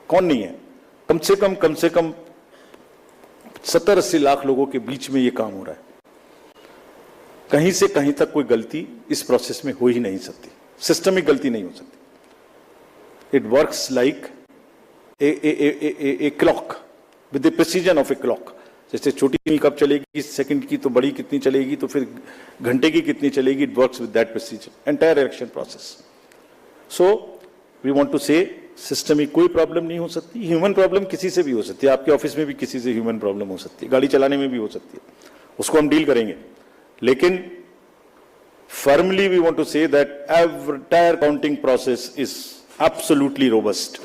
कौन नहीं है, कम से कम 70-80 लाख लोगों के बीच में ये काम हो रहा है। कहीं से कहीं तक कोई गलती इस प्रोसेस में हो ही नहीं सकती, सिस्टमिक गलती नहीं हो सकती। It works like a clock with the precision of a clock. जैसे छोटी कब चलेगी सेकंड की, तो बड़ी कितनी चलेगी, तो फिर घंटे की कितनी चलेगी। It works with that precision entire election process. So we want to say system में कोई प्रॉब्लम नहीं हो सकती। ह्यूमन प्रॉब्लम किसी से भी हो सकती है, आपके ऑफिस में भी किसी से ह्यूमन प्रॉब्लम हो सकती है, गाड़ी चलाने में भी हो सकती है, उसको हम डील करेंगे। लेकिन firmly we want to say that entire counting process is absolutely robust.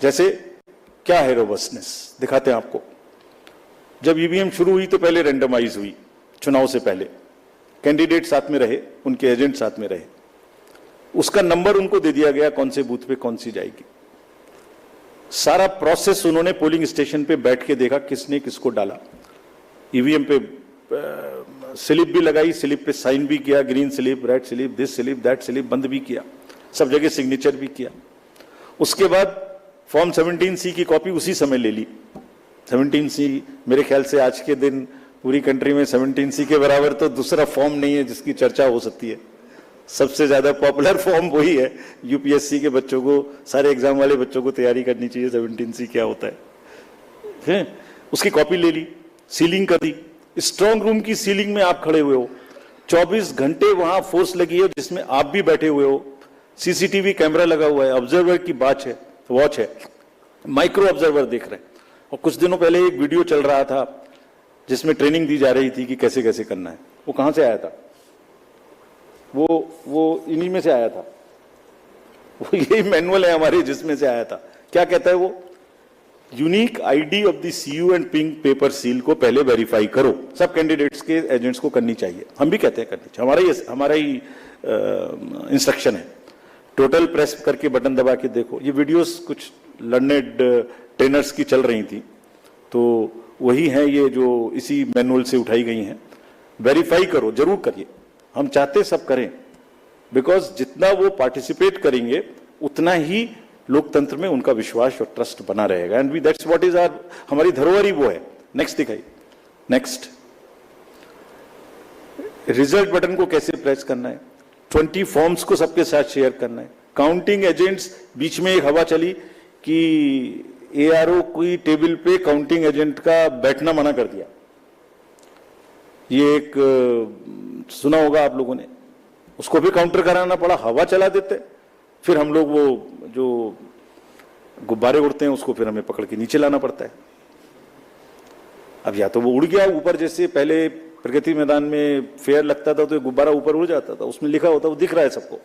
जैसे क्या है रोबस्टनेस, दिखाते हैं आपको। जब ईवीएम शुरू हुई तो पहले रैंडमाइज हुई, चुनाव से पहले कैंडिडेट साथ में रहे, उनके एजेंट साथ में रहे, उसका नंबर उनको दे दिया गया कौन से बूथ पे कौन सी जाएगी। सारा प्रोसेस उन्होंने पोलिंग स्टेशन पे बैठ के देखा किसने किसको डाला। ईवीएम पे स्लिप भी लगाई, स्लिप पे साइन भी किया, green slip, red slip, this slip, that slip, बंद भी किया, सब जगह सिग्नेचर भी किया। उसके बाद फॉर्म 17C की कॉपी उसी समय ले ली। 17C मेरे ख्याल से आज के दिन पूरी कंट्री में 17C के बराबर तो दूसरा फॉर्म नहीं है जिसकी चर्चा हो सकती है। सबसे ज्यादा पॉपुलर फॉर्म वही है। यूपीएससी के बच्चों को, सारे एग्जाम वाले बच्चों को तैयारी करनी चाहिए 17C क्या होता है। उसकी कॉपी ले ली, सीलिंग कर दी। स्ट्रांग रूम की सीलिंग में आप खड़े हुए हो, 24 घंटे वहां फोर्स लगी है जिसमें आप भी बैठे हुए हो, सीसीटीवी कैमरा लगा हुआ है, ऑब्जर्वर की वॉच है, माइक्रो ऑब्जर्वर देख रहे हैं। और कुछ दिनों पहले एक वीडियो चल रहा था जिसमें ट्रेनिंग दी जा रही थी कि कैसे कैसे करना है। वो कहां से आया था? वो इन्हीं में से आया था। वो यही मैनुअल है हमारे जिसमें से आया था। क्या कहता है वो? Unique ID of the CU and pink paper seal को पहले वेरीफाई करो। सब कैंडिडेट्स के एजेंट्स को करनी चाहिए, हम भी कहते हैं करनी चाहिए, हमारा ही इंस्ट्रक्शन है। टोटल प्रेस करके बटन दबा के देखो। ये वीडियोस कुछ लर्नेड ट्रेनर्स की चल रही थी, तो वही है ये जो इसी मैनुअल से उठाई गई हैं। वेरीफाई करो, जरूर करिए, हम चाहते सब करें, बिकॉज जितना वो पार्टिसिपेट करेंगे उतना ही लोकतंत्र में उनका विश्वास और ट्रस्ट बना रहेगा। And we that's what is our, हमारी धरोहर ही वो है। नेक्स्ट दिखाइए। नेक्स्ट, रिजल्ट बटन को कैसे प्रेस करना है, 20 फॉर्म्स को सबके साथ शेयर करना है। काउंटिंग एजेंट्स, बीच में एक हवा चली कि एआरओ कोई टेबल पे काउंटिंग एजेंट का बैठना मना कर दिया। ये एक सुना होगा आप लोगों ने, उसको भी काउंटर कराना पड़ा, हवा चला देते। फिर हम लोग वो जो गुब्बारे उड़ते हैं उसको फिर हमें पकड़ के नीचे लाना पड़ता है। अब या तो वो उड़ गया ऊपर, जैसे पहले प्रगति मैदान में फेयर लगता था तो गुब्बारा ऊपर उड़ जाता था, उसमें लिखा होता, वो दिख रहा है सबको।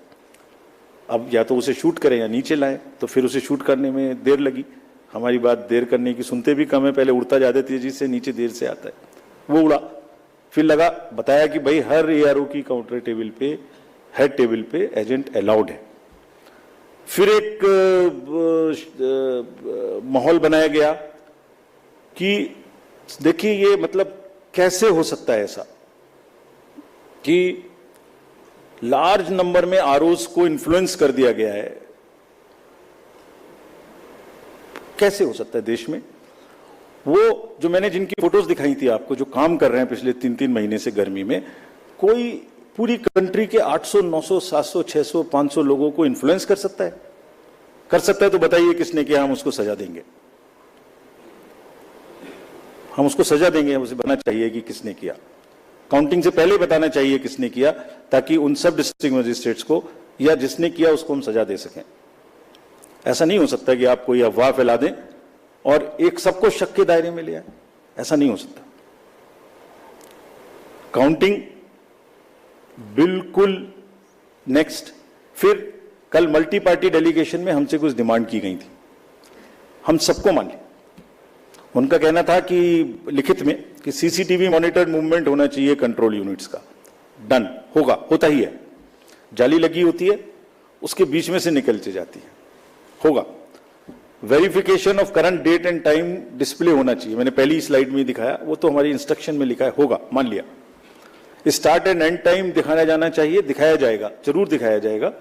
अब या तो उसे शूट करें या नीचे लाएं, तो फिर उसे शूट करने में देर लगी। हमारी बात देर करने की सुनते भी कम है, पहले उड़ता ज़्यादा तेजी से, नीचे देर से आता है, वो उड़ा। फिर लगा बताया कि भाई हर ARO की काउंटर टेबल पे, हेड टेबल पे एजेंट अलाउड है। फिर एक माहौल बनाया गया कि देखिए ये मतलब कैसे हो सकता है ऐसा कि लार्ज नंबर में ROs को इन्फ्लुएंस कर दिया गया है, कैसे हो सकता है देश में। वो जो मैंने जिनकी फोटोज दिखाई थी आपको, जो काम कर रहे हैं पिछले 3-3 महीने से गर्मी में, कोई पूरी कंट्री के 800, 900, 700, 600, 500 लोगों को इन्फ्लुएंस कर सकता है? कर सकता है तो बताइए किसने किया, हम उसको सजा देंगे। हम उसको सजा देंगे, हम उसे बताना चाहिए कि किसने किया, काउंटिंग से पहले बताना चाहिए किसने किया, ताकि उन सब डिस्ट्रिक्ट मजिस्ट्रेट्स को या जिसने किया उसको हम सजा दे सकें। ऐसा नहीं हो सकता कि आप कोई अफवाह फैला दें और एक सबको शक के दायरे में ले आए, ऐसा नहीं हो सकता। काउंटिंग बिल्कुल नेक्स्ट। फिर कल मल्टी पार्टी डेलीगेशन में हमसे कुछ डिमांड की गई थी, हम सबको मान लिया। उनका कहना था कि लिखित में कि CCTV मॉनिटर मूवमेंट होना चाहिए कंट्रोल यूनिट्स का। डन, होगा, होता ही है। जाली लगी होती है, उसके बीच में से निकल के जाती है, होगा। Verification of current date and time display होना चाहिए, मैंने पहली स्लाइड में दिखाया, वो तो हमारी इंस्ट्रक्शन में लिखा है, होगा, मान लिया। स्टार्ट एंड एंड टाइम दिखाया जाना चाहिए, दिखाया जाएगा, जरूर दिखाया जाएगा,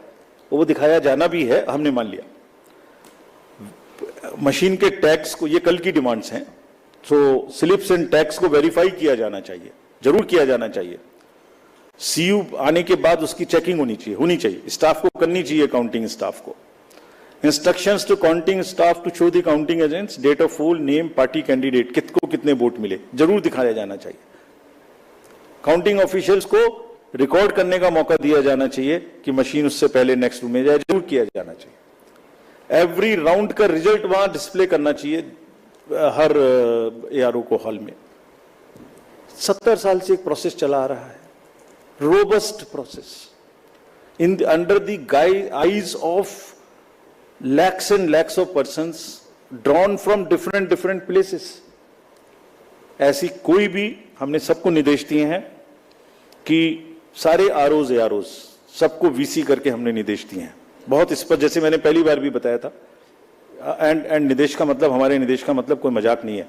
वो दिखाया जाना भी है, हमने मान लिया। मशीन के टैग्स को, ये कल की डिमांड्स हैं, तो स्लिप्स एंड टैग्स को वेरीफाई किया जाना चाहिए, जरूर किया जाना चाहिए। CU आने के बाद उसकी चेकिंग होनी चाहिए, स्टाफ को करनी चाहिए, काउंटिंग स्टाफ को। Instructions to counting staff to show the counting agents date of poll, name, party candidate, किसको कितने वोट मिले, जरूर दिखाया जाना चाहिए। काउंटिंग ऑफिशियल्स को रिकॉर्ड करने का मौका दिया जाना चाहिए कि मशीन उससे पहले नेक्स्ट रूम में जाए, जरूर किया जाना चाहिए। एवरी राउंड का रिजल्ट वहां डिस्प्ले करना चाहिए हर ARO को हॉल में। 70 साल से एक प्रोसेस चला आ रहा है, robust process, in under the eyes of lakhs and lakhs of persons drawn from different places। ऐसी कोई भी, हमने सबको निर्देश दिए हैं कि सारे AROs सबको VC करके हमने निर्देश दिए हैं, बहुत स्पष्ट, जैसे मैंने पहली बार भी बताया था। एंड निर्देश का मतलब, हमारे निर्देश का मतलब कोई मजाक नहीं है।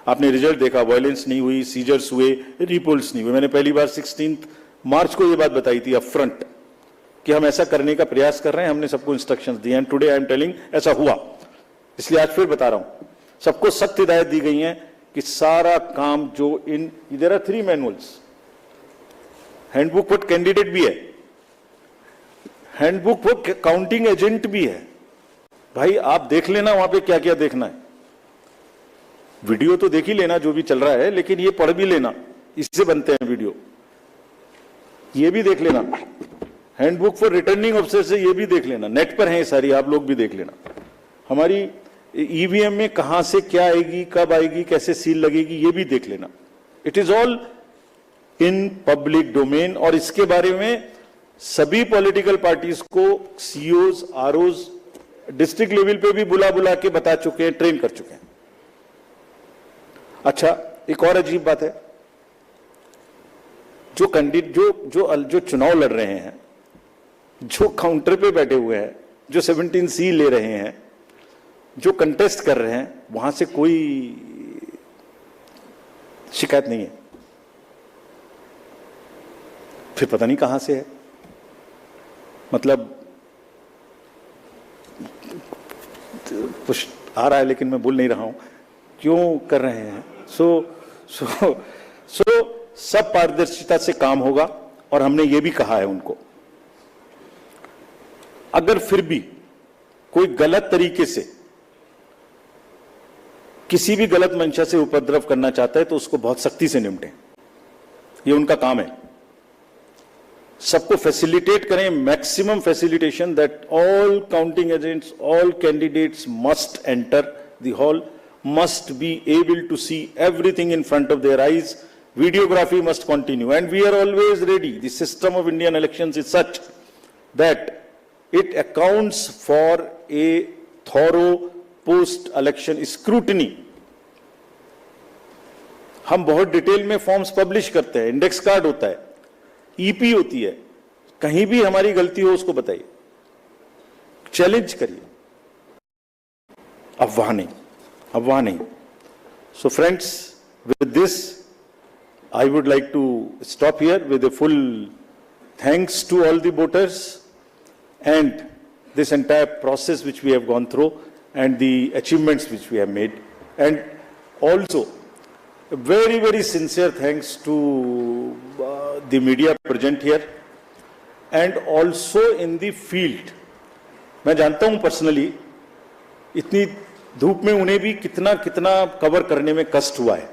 आपने रिजल्ट देखा, वायलेंस नहीं हुई, सीजर्स हुए, रिपोल्स नहीं हुए। मैंने पहली बार 16 मार्च को ये बात बताई थी अपफ्रंट कि हम ऐसा करने का प्रयास कर रहे हैं, हमने सबको इंस्ट्रक्शंस दिए हैं। टुडे आई एम टेलिंग ऐसा हुआ, इसलिए आज फिर बता रहा हूं, सबको सख्त हिदायत दी गई है कि सारा काम जो there are 3 manuals, handbook for candidate भी है, हैंडबुक फॉर काउंटिंग एजेंट भी है। भाई आप देख लेना वहां पे क्या क्या देखना है, वीडियो तो देख ही लेना जो भी चल रहा है, लेकिन ये पढ़ भी लेना, इससे बनते हैं वीडियो, ये भी देख लेना। हैंडबुक फॉर रिटर्निंग ऑफिसर से ये भी देख लेना, नेट पर है ये सारी, आप लोग भी देख लेना। हमारी EVM में कहां से क्या आएगी, कब आएगी, कैसे सील लगेगी, ये भी देख लेना। It is all in public domain. और इसके बारे में सभी पॉलिटिकल पार्टीज को CEOs, ROs डिस्ट्रिक्ट लेवल पे भी बुला के बता चुके हैं, ट्रेन कर चुके हैं। अच्छा, एक और अजीब बात है, जो कैंडिडेट जो चुनाव लड़ रहे हैं, जो काउंटर पे बैठे हुए हैं, जो 17C ले रहे हैं, जो कंटेस्ट कर रहे हैं, वहां से कोई शिकायत नहीं है। फिर पता नहीं कहां से है, मतलब कुछ आ रहा है लेकिन मैं बोल नहीं रहा हूं क्यों कर रहे हैं। सो सब पारदर्शिता से काम होगा, और हमने ये भी कहा है उनको, अगर फिर भी कोई गलत तरीके से किसी भी गलत मंशा से उपद्रव करना चाहता है तो उसको बहुत सख्ती से निपटें, ये उनका काम है। सबको फैसिलिटेट करें, maximum facilitation, that all counting agents, all candidates must enter the hall, must be able to see everything in front of their eyes. Videography must continue, and we are always ready. The system of Indian elections is such that it accounts for a thorough post-election scrutiny. हम बहुत detail में forms publish करते हैं, index card होता है, EP होती है, कहीं भी हमारी गलती हो उसको बताइए, चैलेंज करिए, अफवाह नहीं. So friends, with this, I would like to stop here with a full thanks to all the voters and this entire process which we have gone through and the achievements which we have made, and also a very, very sincere thanks to the media present here and also in the field. मैं जानता हूं personally इतनी धूप में उन्हें भी कितना cover करने में कष्ट हुआ है.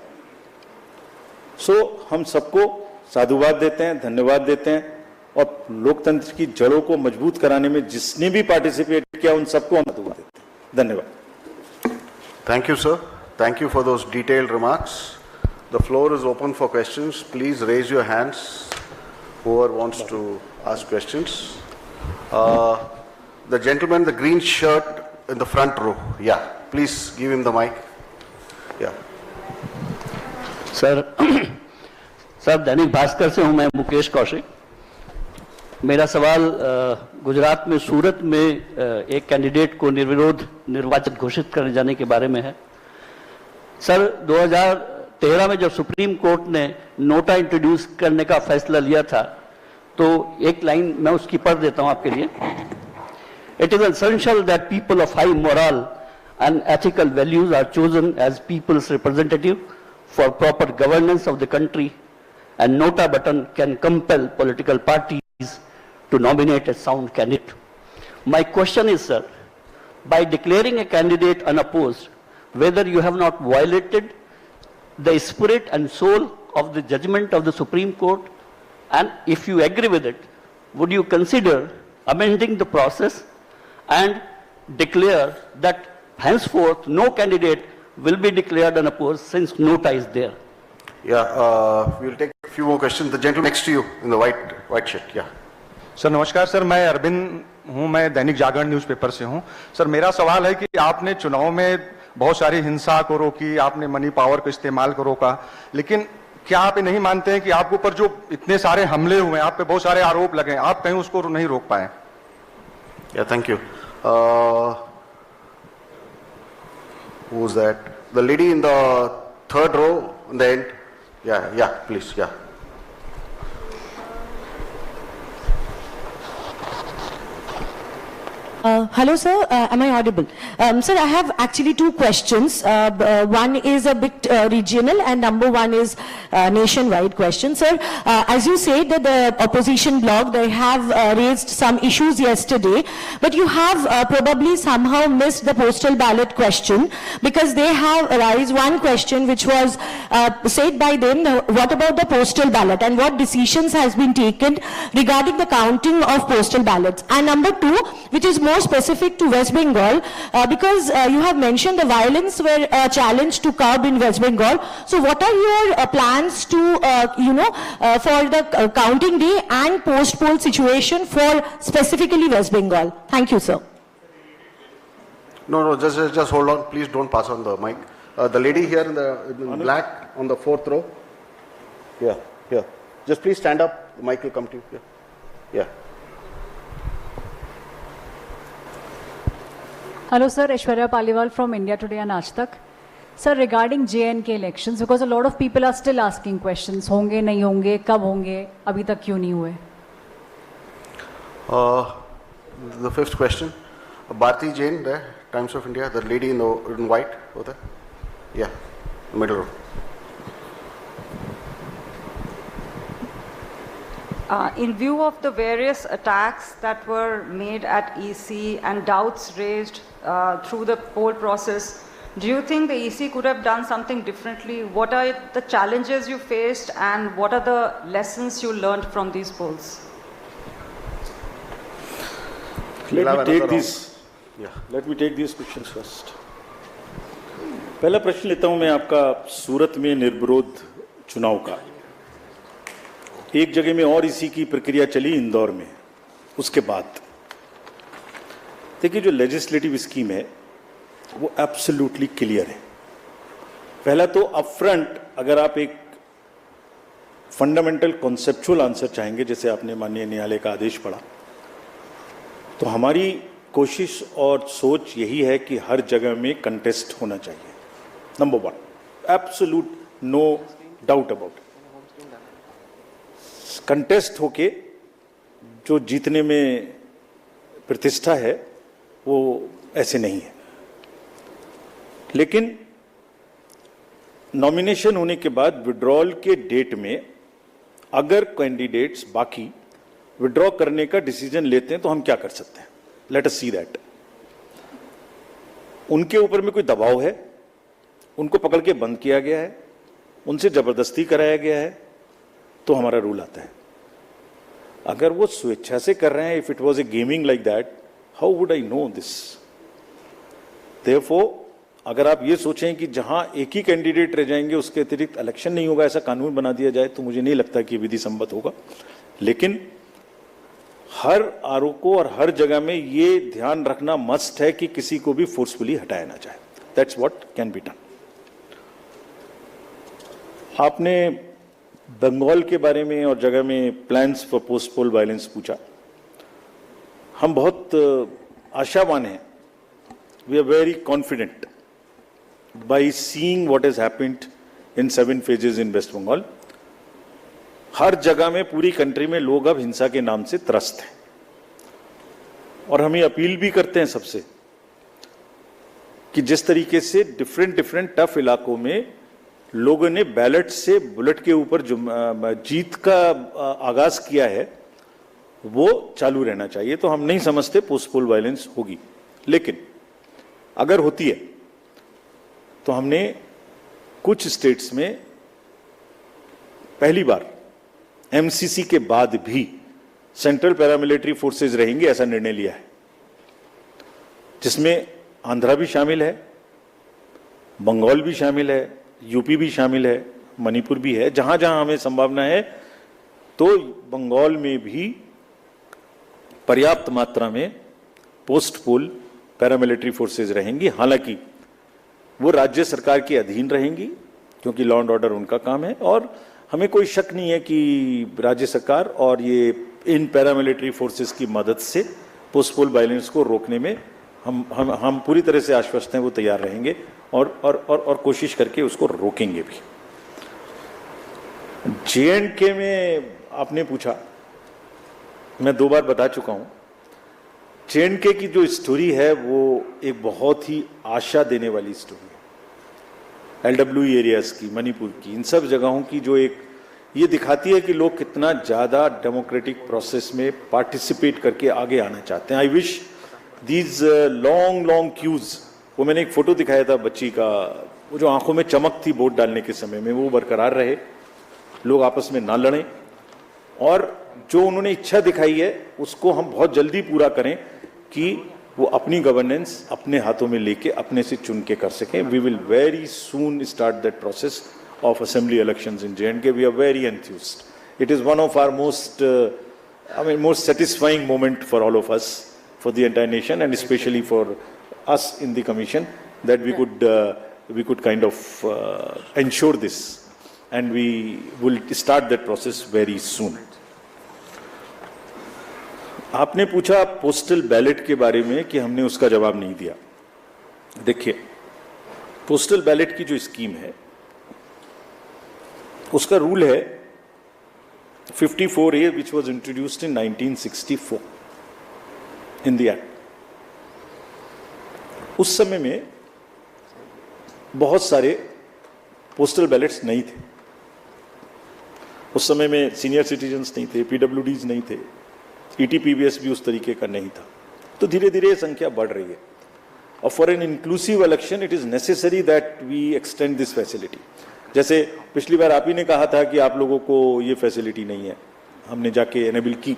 सो हम सबको साधुवाद देते हैं, धन्यवाद देते हैं, और लोकतंत्र की जड़ों को मजबूत कराने में जिसने भी पार्टिसिपेट किया उन सबको हम साधुवाद देते हैं. धन्यवाद. Thank you, sir. Thank you for those detailed remarks. The floor is open for questions. Please raise your hands, whoever wants to ask questions. The gentleman in the green shirt in the front row. Yeah, please give him the mic. Yeah. Sir Dainik Bhaskar से हूं मैं, मुकेश कौशिक. मेरा सवाल गुजरात में सूरत में एक candidate को निर्विरोध निर्वाचित घोषित करने जाने के बारे में है. सर 2013 में जब सुप्रीम कोर्ट ने नोटा इंट्रोड्यूस करने का फैसला लिया था, तो एक लाइन मैं उसकी पढ़ देता हूं आपके लिए. It is essential that people of high moral and ethical values are chosen as people's representative for proper governance of the country, and nota button can compel political parties to nominate a sound candidate. My question is, sir, by declaring a candidate unopposed, whether you have not violated the spirit and soul of the judgment of the Supreme Court, and if you agree with it, would you consider amending the process and declare that henceforth no candidate will be declared unopposed since nota is there? Yeah, we'll take a few more questions. The gentleman next to you in the white shirt. Yeah. Sir नमस्कार sir, मैं अरविंद हूं, मैं Dainik Jagran newspaper से हूं. Sir मेरा सवाल है कि आपने चुनाव में बहुत सारी हिंसा को रोकी, आपने मनी पावर का इस्तेमाल को रोका, लेकिन क्या आप ये नहीं मानते हैं कि आपके ऊपर जो इतने सारे हमले हुए, आप पे बहुत सारे आरोप लगे, आप कहीं उसको नहीं रोक पाए? Yeah, thank you. Who's that? The lady in the third row in the end. Yeah, please, yeah. Hello, sir. Am I audible? Sir, I have actually two questions. One is a bit regional, and number one is nationwide question. Sir, as you said that the opposition bloc, they have raised some issues yesterday, but you have probably somehow missed the postal ballot question, because they have raised one question which was said by them, what about the postal ballot and what decisions has been taken regarding the counting of postal ballots? And number two, which is more specific to West Bengal, because you have mentioned the violence were a challenge to curb in West Bengal. So what are your plans to, for the counting day and post-poll situation for specifically West Bengal? Thank you, sir. No, just hold on. Please don't pass on the mic. The lady here in black on the fourth row. Yeah. Just please stand up. The mic will come to you. Yeah. Hello sir, Aishwarya Paliwal from India Today and Aaj Tak. Sir, regarding J&K elections, because a lot of people are still asking questions, होंगे नहीं होंगे, कब होंगे, अभी तक क्यों नहीं हुए? The fifth question, Bharti Jain, there, Times of India, the lady in white over there. Yeah, middle row. In view of the various attacks that were made at EC and doubts raised through the poll process, do you think the EC could have done something differently? What are the challenges you faced and what are the lessons you learned from these polls? Let me take these questions first. पहला प्रश्न लेता हूं मैं आपका सूरत में निर्विरोध चुनाव का. एक जगह में और इसी की प्रक्रिया चली इंदौर में, उसके बाद देखिए, जो लेजिस्लेटिव स्कीम है वो एब्सोल्युटली क्लियर है। पहला तो अपफ्रंट अगर आप एक फंडामेंटल कॉन्सेप्चुअल आंसर चाहेंगे, जैसे आपने माननीय न्यायालय का आदेश पढ़ा, तो हमारी कोशिश और सोच यही है कि हर जगह में कंटेस्ट होना चाहिए, number 1, absolute no doubt about it. Contest होके जो जीतने में प्रतिष्ठा है वो ऐसे नहीं है। लेकिन नॉमिनेशन होने के बाद विड्रॉल के डेट में अगर कैंडिडेट्स बाकी विड्रॉ करने का डिसीजन लेते हैं तो हम क्या कर सकते हैं? Let us see that. उनके ऊपर में कोई दबाव है, उनको पकड़ के बंद किया गया है, उनसे जबरदस्ती कराया गया है, तो हमारा रूल आता है। अगर वो स्वेच्छा से कर रहे हैं, if it was A gaming like that, how would I know this? Therefore अगर आप ये सोचें कि जहां एक ही कैंडिडेट रह जाएंगे उसके अतिरिक्त इलेक्शन नहीं होगा, ऐसा कानून बना दिया जाए, तो मुझे नहीं लगता कि विधि सम्मत होगा। लेकिन हर आरोप को और हर जगह में ये ध्यान रखना मस्ट है कि किसी को भी फोर्सफुली हटाया ना जाए। That's what can be done. आपने बंगाल के बारे में और जगह में plans for post poll violence पूछा। हम बहुत आशावान हैं, we are very confident by seeing what has happened in 7 phases in West Bengal. हर जगह में पूरी कंट्री में लोग अब हिंसा के नाम से त्रस्त हैं, और हम ये अपील भी करते हैं सबसे कि जिस तरीके से डिफरेंट टफ इलाकों में लोगों ने बैलेट से बुलेट के ऊपर जीत का आगाज किया है, वो चालू रहना चाहिए। तो हम नहीं समझते पोस्ट पोल वायलेंस होगी, लेकिन अगर होती है तो हमने कुछ स्टेट्स में पहली बार एमसीसी के बाद भी सेंट्रल पैरामिलिट्री फोर्सेज रहेंगे, ऐसा निर्णय लिया है, जिसमें आंध्रा भी शामिल है, बंगाल भी शामिल है, यूपी भी शामिल है, मणिपुर भी है। जहां जहां हमें संभावना है तो बंगाल में भी पर्याप्त मात्रा में पोस्ट पोल पैरामिलिट्री फोर्सेज रहेंगी। हालांकि वो राज्य सरकार के अधीन रहेंगी, क्योंकि लॉ एंड ऑर्डर उनका काम है, और हमें कोई शक नहीं है कि राज्य सरकार और ये इन पैरामिलिट्री फोर्सेस की मदद से पोस्ट पोल वायलेंस को रोकने में हम पूरी तरह से आश्वस्त हैं, वो तैयार रहेंगे और कोशिश करके उसको रोकेंगे भी। जे&के में आपने पूछा, मैं 2 बार बता चुका हूं, जे&के की जो स्टोरी है वो एक बहुत ही आशा देने वाली स्टोरी है। LWE एरियाज की, मणिपुर की, इन सब जगहों की जो एक ये दिखाती है कि लोग कितना ज़्यादा डेमोक्रेटिक प्रोसेस में पार्टिसिपेट करके आगे आना चाहते हैं। I wish these long queues, वो मैंने एक फोटो दिखाया था बच्ची का, वो जो आंखों में चमक थी वोट डालने के समय में, वो बरकरार रहे, लोग आपस में ना लड़ें, और जो उन्होंने इच्छा दिखाई है उसको हम बहुत जल्दी पूरा करें कि वो अपनी गवर्नेंस अपने हाथों में लेके अपने से चुन के कर सकें। We will very soon start that process of assembly elections in J&K. We are very enthused. It is one of our most satisfying moment for all of us, for the entire nation, and especially for us in the commission, that we could kind of ensure this, and we will start that process very soon. आपने पूछा postal ballot के बारे में कि हमने उसका जवाब नहीं दिया। देखिए, पोस्टल बैलेट की जो स्कीम है उसका रूल है 54A, which was introduced in 1964 in the act. उस समय में बहुत सारे पोस्टल बैलेट्स नहीं थे। उस समय में सीनियर सिटीजन्स नहीं थे, PWDs नहीं थे, ETPBS भी उस तरीके का नहीं था। तो धीरे धीरे ये संख्या बढ़ रही है, और for an inclusive election it is necessary that we extend this facility. जैसे पिछली बार आप ही ने कहा था कि आप लोगों को ये फैसिलिटी नहीं है, हमने जाके एनेबल की,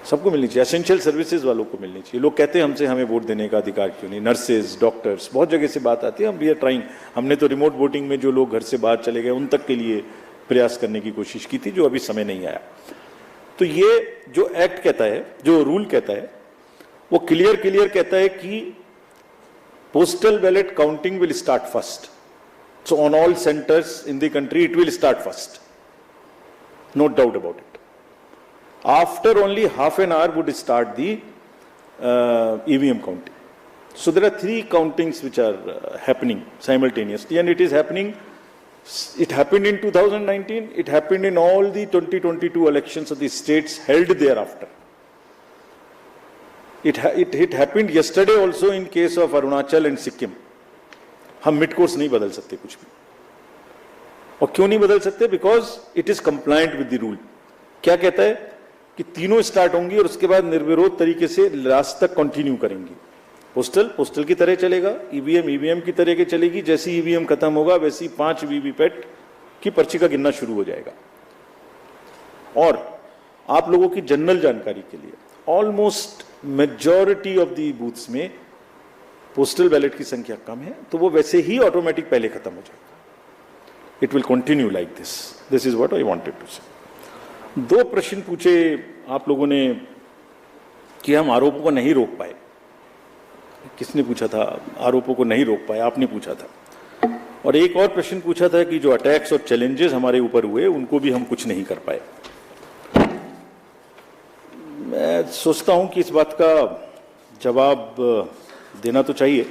सबको मिलनी चाहिए, एसेंशियल सर्विसेज वालों को मिलनी चाहिए। लोग कहते हैं हमसे हमें वोट देने का अधिकार क्यों नहीं, नर्सेज, डॉक्टर्स, बहुत जगह से बात आती है। हम वी आर ट्राइंग, हमने तो रिमोट वोटिंग में जो लोग घर से बाहर चले गए उन तक के लिए प्रयास करने की कोशिश की थी, जो अभी समय नहीं आया। तो ये जो एक्ट कहता है, जो रूल कहता है, वो क्लियर कहता है कि postal ballot counting will start first. So on all centers in the country, it will start first. No doubt about it. After only half an hour would start the EVM counting. So there are 3 countings which are happening simultaneously, and it is happening. It happened in 2019. It happened in all the 2022 elections of the states held thereafter. It happened yesterday also in case of Arunachal and Sikkim. हम mid course नहीं बदल सकते कुछ भी. और क्यों नहीं बदल सकते? Because it is compliant with the rule. क्या कहता है कि तीनों स्टार्ट होंगी और उसके बाद निर्विरोध तरीके से लास्ट तक कंटिन्यू करेंगी. पोस्टल की तरह चलेगा, ईवीएम की तरह के चलेगी. जैसे ईवीएम खत्म होगा वैसी 5 वीवीपैट की पर्ची का गिनना शुरू हो जाएगा. और आप लोगों की जनरल जानकारी के लिए almost majority of the booths में पोस्टल बैलेट की संख्या कम है, तो वो वैसे ही ऑटोमेटिक पहले खत्म हो जाएगा. It will continue like this. This is what I wanted to say. 2 प्रश्न पूछे आप लोगों ने कि हम आरोपों को नहीं रोक पाए. किसने पूछा था? आरोपों को नहीं रोक पाए, आपने पूछा था. और एक और प्रश्न पूछा था कि जो अटैक्स और चैलेंजेस हमारे ऊपर हुए उनको भी हम कुछ नहीं कर पाए. मैं सोचता हूं कि इस बात का जवाब देना तो चाहिए.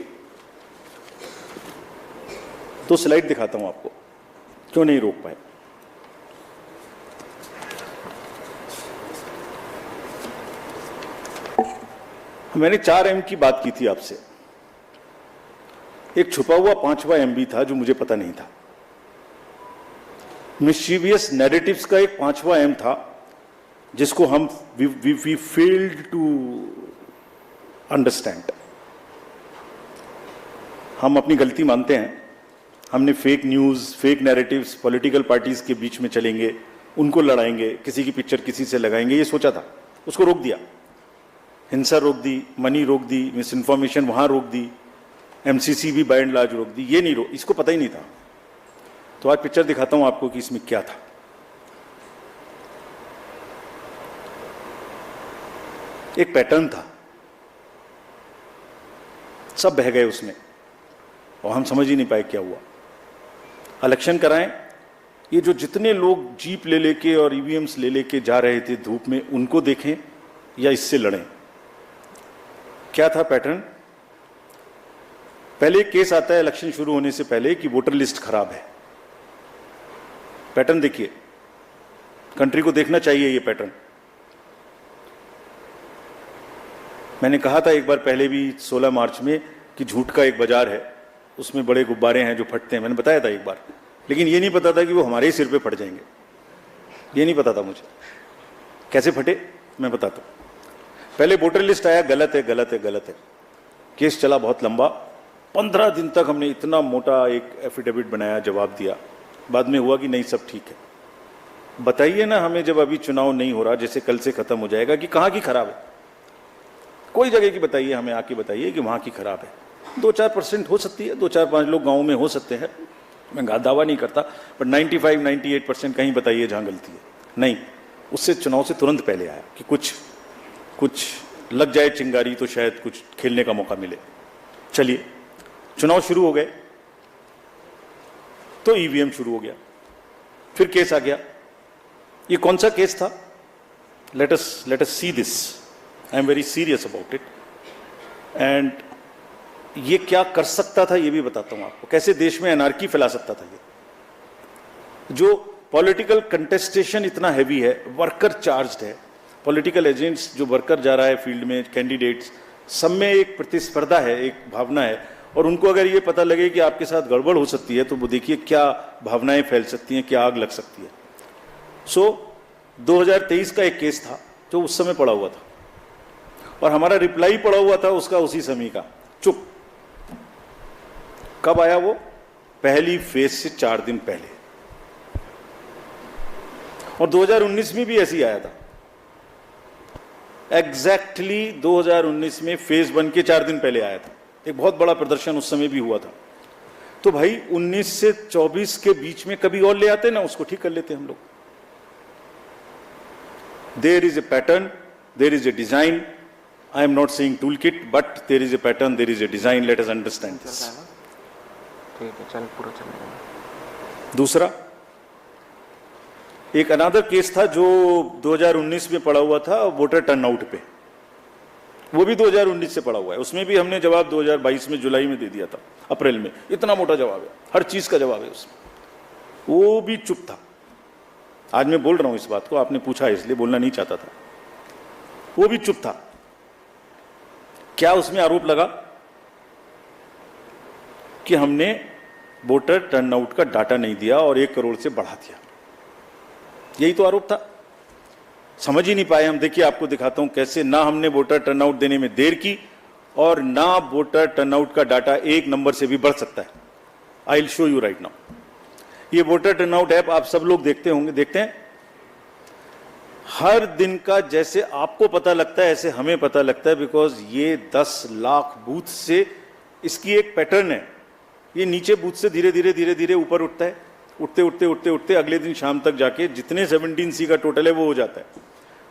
2 स्लाइड दिखाता हूं आपको क्यों नहीं रोक पाए. मैंने 4M की बात की थी आपसे. एक छुपा हुआ 5वां MB था जो मुझे पता नहीं था. मिस्चीवियस नैरेटिव्स का एक 5वां M था जिसको हम वी फेल्ड टू अंडरस्टैंड. हम अपनी गलती मानते हैं. हमने fake news, fake narratives political parties के बीच में चलेंगे, उनको लड़ाएंगे, किसी की पिक्चर किसी से लगाएंगे, ये सोचा था. उसको रोक दिया. हिंसा रोक दी, मनी रोक दी, मिस इन्फॉर्मेशन वहां रोक दी, MCC भी बाय एंड लार्ज रोक दी. ये नहीं रोक, इसको पता ही नहीं था. तो आज पिक्चर दिखाता हूं आपको कि इसमें क्या था. एक पैटर्न था, सब बह गए उसमें और हम समझ ही नहीं पाए क्या हुआ. इलेक्शन कराएं, ये जो जितने लोग जीप ले लेके और ईवीएम्स ले लेके जा रहे थे धूप में, उनको देखें या इससे लड़ें. क्या था पैटर्न? पहले केस आता है इलेक्शन शुरू होने से पहले कि वोटर लिस्ट खराब है. पैटर्न देखिए, कंट्री को देखना चाहिए ये पैटर्न. मैंने कहा था एक बार पहले भी 16 मार्च में कि झूठ का एक बाजार है, उसमें बड़े गुब्बारे हैं जो फटते हैं. मैंने बताया था एक बार, लेकिन ये नहीं पता था कि वो हमारे ही सिर पे फट जाएंगे. ये नहीं पता था मुझे. कैसे फटे मैं बताता हूं. पहले वोटर लिस्ट आया, गलत है गलत है गलत है. केस चला बहुत लंबा. 15 दिन तक हमने इतना मोटा एक एफिडेविट बनाया, जवाब दिया. बाद में हुआ कि नहीं सब ठीक है. बताइए ना हमें, जब अभी चुनाव नहीं हो रहा, जैसे कल से खत्म हो जाएगा, कि कहाँ की खराब है. कोई जगह की बताइए, हमें आके बताइए कि वहां की खराब है. 2-4% हो सकती है, 2-4-5 लोग गाँव में हो सकते हैं, मैं दावा नहीं करता, पर 95-98% कहीं बताइए जहां गलती है. नहीं, उससे चुनाव से तुरंत पहले आया कि कुछ लग जाए चिंगारी तो शायद कुछ खेलने का मौका मिले. चलिए, चुनाव शुरू हो गए तो ईवीएम शुरू हो गया. फिर केस आ गया. ये कौन सा केस था? Let us see this. I am very serious about it. And ये क्या कर सकता था ये भी बताता हूं आपको. कैसे देश में एनार्की फैला सकता था ये. जो पॉलिटिकल कंटेस्टेशन इतना हैवी है, वर्कर चार्ज्ड है, पॉलिटिकल एजेंट्स जो वर्कर जा रहा है फील्ड में, कैंडिडेट्स, सब में एक प्रतिस्पर्धा है, एक भावना है. और उनको अगर ये पता लगे कि आपके साथ गड़बड़ हो सकती है तो वो देखिए क्या भावनाएं फैल सकती हैं, क्या आग लग सकती है. सो 2023 का एक केस था जो उस समय पड़ा हुआ था और हमारा रिप्लाई पड़ा हुआ था उसका उसी समय का. चुप. कब आया वो? पहली फेज से 4 दिन पहले. और 2019 में भी ऐसे ही आया था. एग्जैक्टली 2019 में फेज 1 के 4 दिन पहले आया था. एक बहुत बड़ा प्रदर्शन उस समय भी हुआ था. तो भाई 19 से 24 के बीच में कभी और ले आते ना, उसको ठीक कर लेते हम लोग. There is a pattern, there is a design. I am not saying toolkit, but there is a pattern, there is a design. Let us understand this. ठीक है, चल पूरा चलेगा। दूसरा, एक अनदर केस था जो 2019 में पड़ा हुआ था वोटर टर्नआउट पे, वो भी 2019 से पड़ा हुआ है। उसमें भी हमने जवाब 2022 में जुलाई में दे दिया था, अप्रैल में। इतना मोटा जवाब है, हर चीज का जवाब है उसमें। वो भी चुप था। आज मैं बोल रहा हूं इस बात को, आपने पूछा इसलिए, बोलना नहीं चाहता था। वो भी चुप था। क्या उसमें आरोप लगा कि हमने वोटर टर्नआउट का डाटा नहीं दिया और 1 करोड़ से बढ़ा दिया। यही तो आरोप था। समझ ही नहीं पाए हम। देखिए, आपको दिखाता हूं कैसे ना हमने वोटर टर्नआउट देने में देर की और ना वोटर टर्नआउट का डाटा 1 नंबर से भी बढ़ सकता है। I will show you right now. ये वोटर टर्नआउट ऐप आप सब लोग देखते होंगे, देखते हैं। हर दिन का जैसे आपको पता लगता है ऐसे हमें पता लगता है, बिकॉज ये 10 लाख बूथ से इसकी एक पैटर्न है। ये नीचे बूथ से धीरे धीरे धीरे धीरे ऊपर उठता है, उठते उठते उठते उठते अगले दिन शाम तक जाके जितने 17C का टोटल है वो हो जाता है।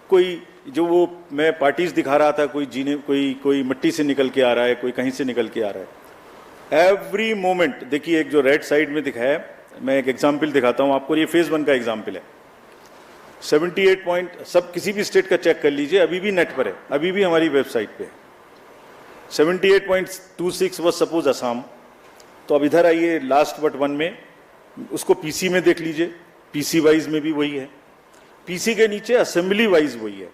कोई जो वो मैं पार्टीज दिखा रहा था, कोई जीने कोई मिट्टी से निकल के आ रहा है, कोई कहीं से निकल के आ रहा है। एवरी मोमेंट देखिए, एक जो राइट साइड में दिखाया है, मैं एक एग्जाम्पल दिखाता हूं आपको। ये फेज 1 का एग्जाम्पल है। 78 पॉइंट, सब किसी भी स्टेट का चेक कर लीजिए, अभी भी नेट पर है, अभी भी हमारी वेबसाइट पे है। 78.26 वॉज सपोज असम। तो अब इधर आइए लास्ट बट 1 में, उसको पीसी में देख लीजिए, पीसी वाइज में भी वही है। पीसी के नीचे असेंबली वाइज वही है।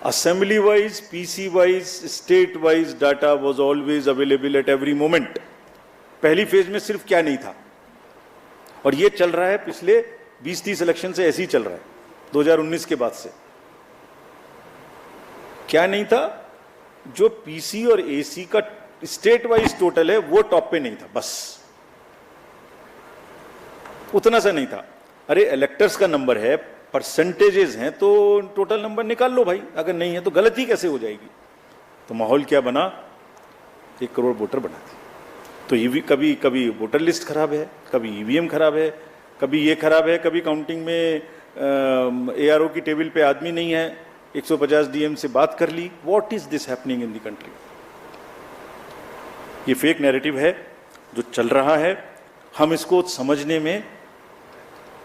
Assembly wise, PC wise, state wise data was always available at every moment. पहली फेज में सिर्फ क्या नहीं था, और ये चल रहा है पिछले 20-30 इलेक्शन से, ऐसे ही चल रहा है 2019 के बाद से। क्या नहीं था? जो पीसी और एसी का स्टेट वाइज टोटल है वो टॉप पे नहीं था, बस उतना सा नहीं था। अरे इलेक्टर्स का नंबर है, परसेंटेजेस हैं, तो टोटल नंबर निकाल लो भाई। अगर नहीं है तो गलती कैसे हो जाएगी? तो माहौल क्या बना? 1 करोड़ वोटर बना दिए। तो कभी कभी वोटर लिस्ट खराब है, कभी ईवीएम खराब है, कभी ये खराब है, कभी काउंटिंग में एआरओ की टेबल पे आदमी नहीं है, 150 डीएम से बात कर ली। What is this happening in the country? ये फेक नैरेटिव है जो चल रहा है। हम इसको समझने में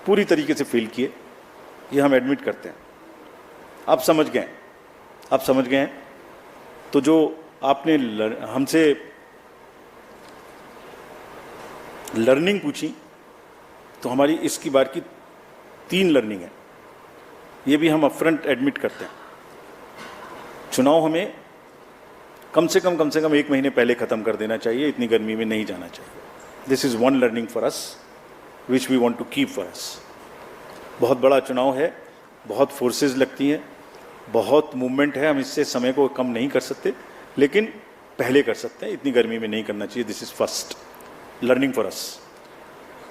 पूरी तरीके से फेल किए, ये हम एडमिट करते हैं। आप समझ गए, आप समझ गए। तो जो आपने हमसे लर्निंग पूछी, तो हमारी इसकी बार की 3 लर्निंग है। ये भी हम अपफ्रंट एडमिट करते हैं। चुनाव हमें कम से कम 1 महीने पहले खत्म कर देना चाहिए, इतनी गर्मी में नहीं जाना चाहिए। This is one learning for us which we want to keep for us. बहुत बड़ा चुनाव है, बहुत फोर्सेस लगती हैं, बहुत मूवमेंट है। हम इससे समय को कम नहीं कर सकते, लेकिन पहले कर सकते हैं। इतनी गर्मी में नहीं करना चाहिए। This is first learning for us.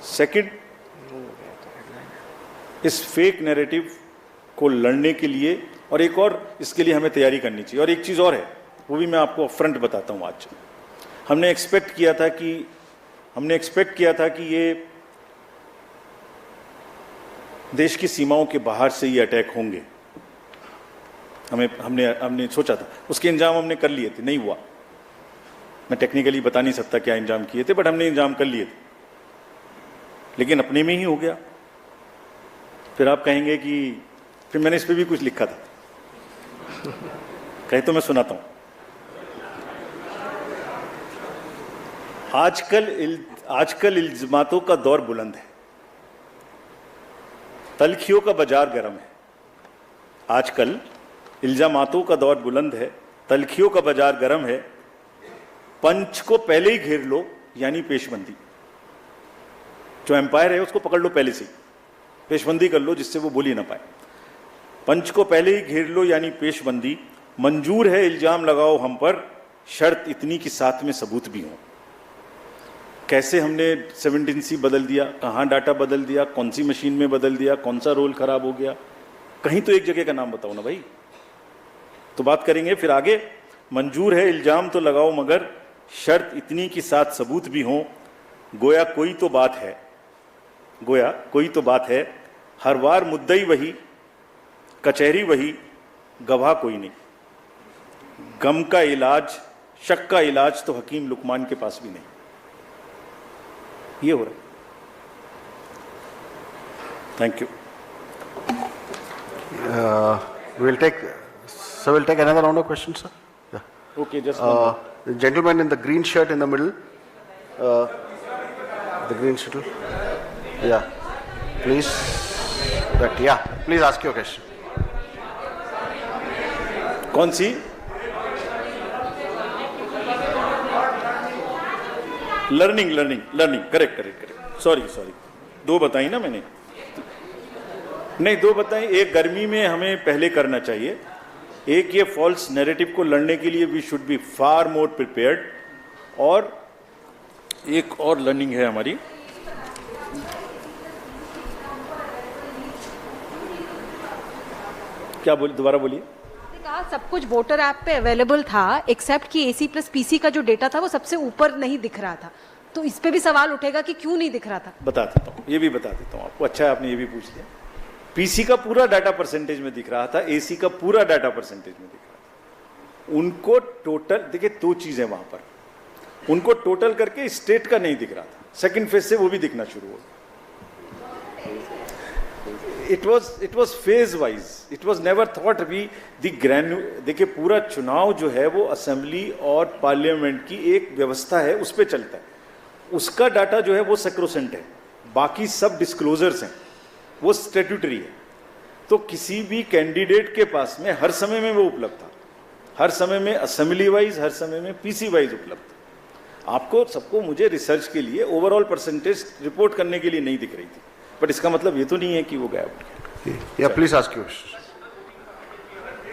Second, इस फेक नैरेटिव को लड़ने के लिए और एक और इसके लिए हमें तैयारी करनी चाहिए। और एक चीज़ और है, वो भी मैं आपको फ्रंट बताता हूँ। आज हमने एक्सपेक्ट किया था कि ये देश की सीमाओं के बाहर से ये अटैक होंगे। हमने सोचा था, उसके इंजाम हमने कर लिए थे, नहीं हुआ। मैं टेक्निकली बता नहीं सकता क्या इंजाम किए थे, बट हमने इंजाम कर लिए थे, लेकिन अपने में ही हो गया। फिर आप कहेंगे कि फिर मैंने इस पे भी कुछ लिखा था, कहे तो मैं सुनाता हूं। आजकल इल्जामातों का दौर बुलंद है, तलखियों का बाजार गर्म है। आजकल इल्जामातों का दौर बुलंद है, तलखियों का बाजार गर्म है। पंच को पहले ही घेर लो, यानी पेशबंदी। जो एम्पायर है उसको पकड़ लो पहले से, पेशबंदी कर लो जिससे वो बोल ही ना पाए। पंच को पहले ही घेर लो, यानी पेशबंदी। मंजूर है इल्जाम लगाओ हम पर, शर्त इतनी कि साथ में सबूत भी हो। कैसे हमने 17C बदल दिया, कहाँ डाटा बदल दिया, कौन सी मशीन में बदल दिया, कौन सा रोल खराब हो गया, कहीं तो एक जगह का नाम बताओ ना भाई। तो बात करेंगे फिर आगे। मंजूर है इल्जाम तो लगाओ, मगर शर्त इतनी कि साथ सबूत भी हो। गोया कोई तो बात है, गोया कोई तो बात है। हर बार मुद्दई वही, कचहरी वही, गवाह कोई नहीं। गम का इलाज, शक का इलाज तो हकीम लुकमान के पास भी नहीं। ये हो रहा है। Thank you. We'll take another round of questions, sir. Yeah. Okay, just The gentleman in the green shirt in the middle. The green shirt. Yeah. Please. Please ask your question. कौन सी? Learning correct. सॉरी दो बताई ना मैंने। नहीं, दो बताई। एक गर्मी में हमें पहले करना चाहिए। एक ये फॉल्स नैरेटिव को लड़ने के लिए we should be far more prepared. और एक और लर्निंग है हमारी, क्या बोल, दोबारा बोलिए। कहा सब कुछ वोटर ऐप पे अवेलेबल था एक्सेप्ट कि AC प्लस PC का जो डेटा था वो सबसे ऊपर नहीं दिख रहा था, तो इस पे भी सवाल उठेगा कि क्यों नहीं दिख रहा था। बता देता हूँ, ये भी बता देता हूँ आपको। अच्छा है आपने ये भी पूछ लिया। PC का पूरा डाटा परसेंटेज में दिख रहा था, AC का पूरा डाटा परसेंटेज में दिख रहा था। उनको टोटल, देखिए दो चीजें वहां पर, उनको टोटल करके स्टेट का नहीं दिख रहा था। सेकंड फेज से वो भी दिखना शुरू हो। It was phase wise, it was never thought we देखिए पूरा चुनाव जो है वो असेंबली और पार्लियामेंट की एक व्यवस्था है, उस पर चलता है। उसका डाटा जो है वो सेक्रोसेंट है, बाकी सब डिस्क्लोजर्स हैं, वो स्टैट्यूटरी है। तो किसी भी कैंडिडेट के पास में हर समय में वो उपलब्ध था, हर समय में असेंबली वाइज, हर समय में PC वाइज उपलब्ध था। आपको सबको, मुझे रिसर्च के लिए ओवरऑल परसेंटेज रिपोर्ट करने के लिए नहीं दिख रही थी, बट इसका मतलब ये तो नहीं है कि वो गायब हो गया। Please ask you.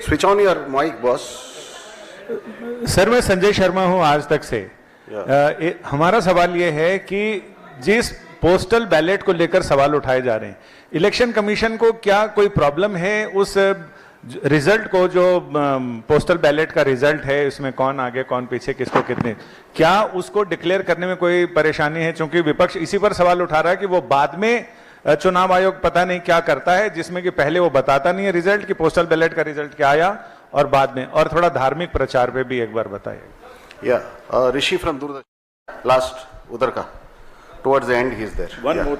Switch on your mic boss. Sir मैं संजय शर्मा हूं आज तक से। हमारा सवाल ये है कि जिस पोस्टल बैलेट को लेकर सवाल उठाए जा रहे हैं, इलेक्शन कमीशन को क्या कोई प्रॉब्लम है उस रिजल्ट को, जो पोस्टल बैलेट का रिजल्ट है, इसमें कौन आगे कौन पीछे, किसको कितने, क्या उसको डिक्लेयर करने में कोई परेशानी है? क्योंकि विपक्ष इसी पर सवाल उठा रहा है कि वो बाद में चुनाव आयोग पता नहीं क्या करता है, जिसमें कि पहले वो बताता नहीं है रिजल्ट कि पोस्टल बैलेट का रिजल्ट क्या आया, और बाद में। और थोड़ा धार्मिक प्रचार पे भी एक बार बताइए। ऋषि फ्रॉम दूरदर्शन, लास्ट उधर का, towards the end he is there. One more,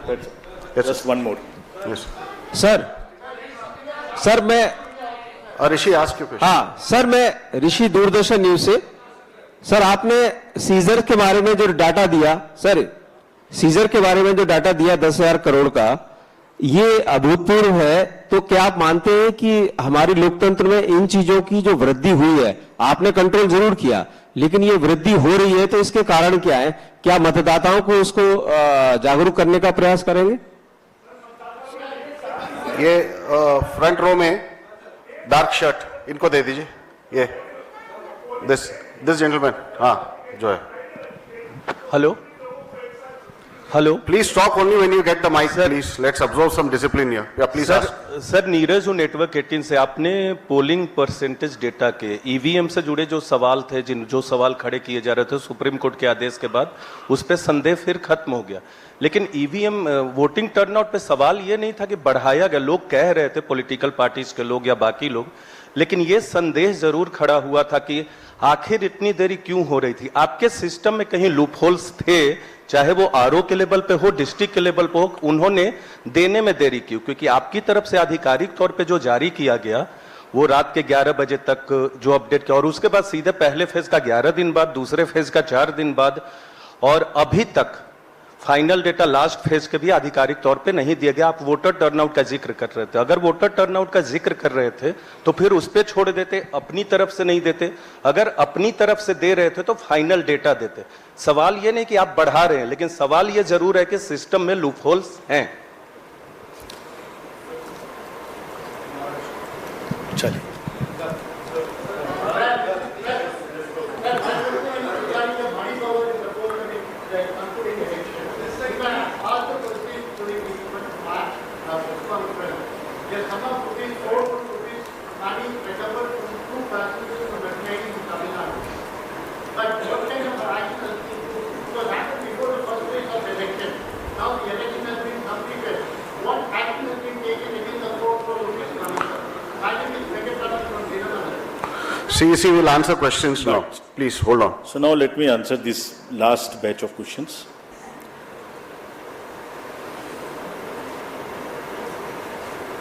just one more. Yes sir मैं ऋषि आस्क यू क्वेश्चन। हाँ सर, मैं ऋषि दूरदर्शन न्यूज से। सर आपने सीजर के बारे में जो डाटा दिया, सर सीजर के बारे में जो डाटा दिया 10,000 करोड़ का, ये अभूतपूर्व है। तो क्या आप मानते हैं कि हमारी लोकतंत्र में इन चीजों की जो वृद्धि हुई है, आपने कंट्रोल जरूर किया, लेकिन ये वृद्धि हो रही है, तो इसके कारण क्या है? क्या मतदाताओं को उसको जागरूक करने का प्रयास करेंगे? ये फ्रंट रो में डार्क शर्ट, इनको दे दीजिए। ये दिस जेंटलमैन, हाँ जो है। Hello please talk only when you get the mic please. Let's observe some discipline here. या प्लीज सर नीरज हूँ नेटवर्क 18 से। आपने पोलिंग परसेंटेज डेटा के EVM से जुड़े जो सवाल थे, जो सवाल खड़े किए जा रहे थे सुप्रीम कोर्ट के आदेश के बाद, उस पर संदेह फिर खत्म हो गया। लेकिन EVM वोटिंग टर्नआउट पे सवाल ये नहीं था कि बढ़ाया गया, लोग कह रहे थे पॉलिटिकल पार्टीज के लोग या बाकी लोग, लेकिन ये संदेह जरूर खड़ा हुआ था कि आखिर इतनी देरी क्यों हो रही थी। आपके सिस्टम में कहीं लूप होल्स थे, चाहे वो RO के लेवल पे हो, डिस्ट्रिक्ट के लेवल पे हो, उन्होंने देने में देरी क्यों? क्योंकि आपकी तरफ से आधिकारिक तौर पे जो जारी किया गया वो रात के 11 बजे तक जो अपडेट किया, और उसके बाद सीधे पहले फेज का 11 दिन बाद, दूसरे फेज का 4 दिन बाद, और अभी तक फाइनल डेटा लास्ट फेज के भी आधिकारिक तौर पे नहीं दिया गया। आप वोटर टर्नआउट का जिक्र कर रहे थे, अगर वोटर टर्नआउट का जिक्र कर रहे थे तो फिर उस पे छोड़ देते, अपनी तरफ से नहीं देते। अगर अपनी तरफ से दे रहे थे तो फाइनल डेटा देते। सवाल ये नहीं कि आप बढ़ा रहे हैं, लेकिन सवाल ये जरूर है कि सिस्टम में लूप होल्स हैं। चलिए CEC will answer questions now. Please, hold on. So now let me answer this last batch of questions.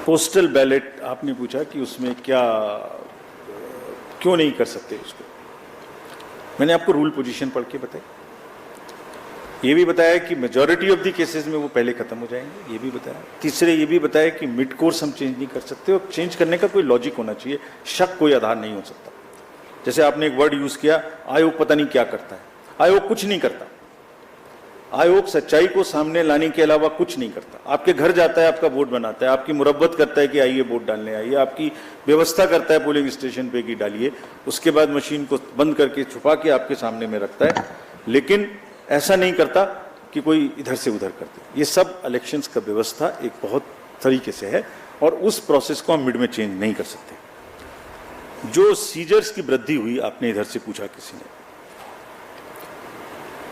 Postal ballot आपने पूछा कि उसमें क्या क्यों नहीं कर सकते उसको। मैंने आपको रूल पोजीशन पढ़ के बताई, ये भी बताया कि मेजॉरिटी ऑफ द केसेस में वो पहले खत्म हो जाएंगे, ये भी बताया। तीसरे ये भी बताया कि मिड कोर्स हम चेंज नहीं कर सकते और चेंज करने का कोई लॉजिक होना चाहिए, शक कोई आधार नहीं हो सकता। जैसे आपने एक वर्ड यूज किया, आयोग पता नहीं क्या करता है। आयोग कुछ नहीं करता, आयोग सच्चाई को सामने लाने के अलावा कुछ नहीं करता। आपके घर जाता है, आपका वोट बनाता है, आपकी मुरब्बत करता है कि आइए वोट डालने आइए, आपकी व्यवस्था करता है पोलिंग स्टेशन पे कि डालिए, उसके बाद मशीन को बंद करके छुपा के आपके सामने में रखता है, लेकिन ऐसा नहीं करता कि कोई इधर से उधर करते। ये सब इलेक्शंस का व्यवस्था एक बहुत तरीके से है और उस प्रोसेस को हम मिड में चेंज नहीं कर सकते। जो सीजर्स की वृद्धि हुई, आपने इधर से पूछा किसी ने,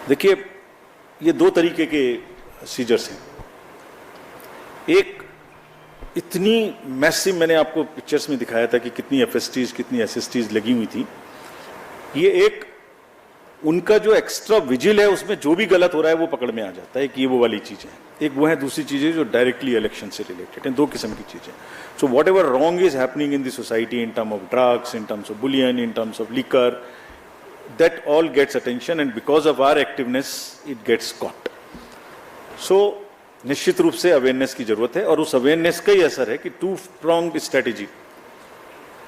देखिए ये दो तरीके के सीजर्स हैं। एक इतनी मैसिव, मैंने आपको पिक्चर्स में दिखाया था कि कितनी एफएसटीज कितनी एसएसटीज लगी हुई थी। ये एक उनका जो एक्स्ट्रा विजिल है उसमें जो भी गलत हो रहा है वो पकड़ में आ जाता है कि ये वो वाली चीजें हैं। एक वो है, दूसरी चीजें जो डायरेक्टली इलेक्शन से रिलेटेड हैं। दो किस्म की चीजें। So what ever wrong is happening in the society in term of drugs, in terms of Boolean, in terms of liquor, that all gets attention and because of our activeness it gets caught. So निश्चित रूप से awareness की जरूरत है और उस awareness का ही असर है कि टू प्रोंग्ड स्ट्रेटेजी,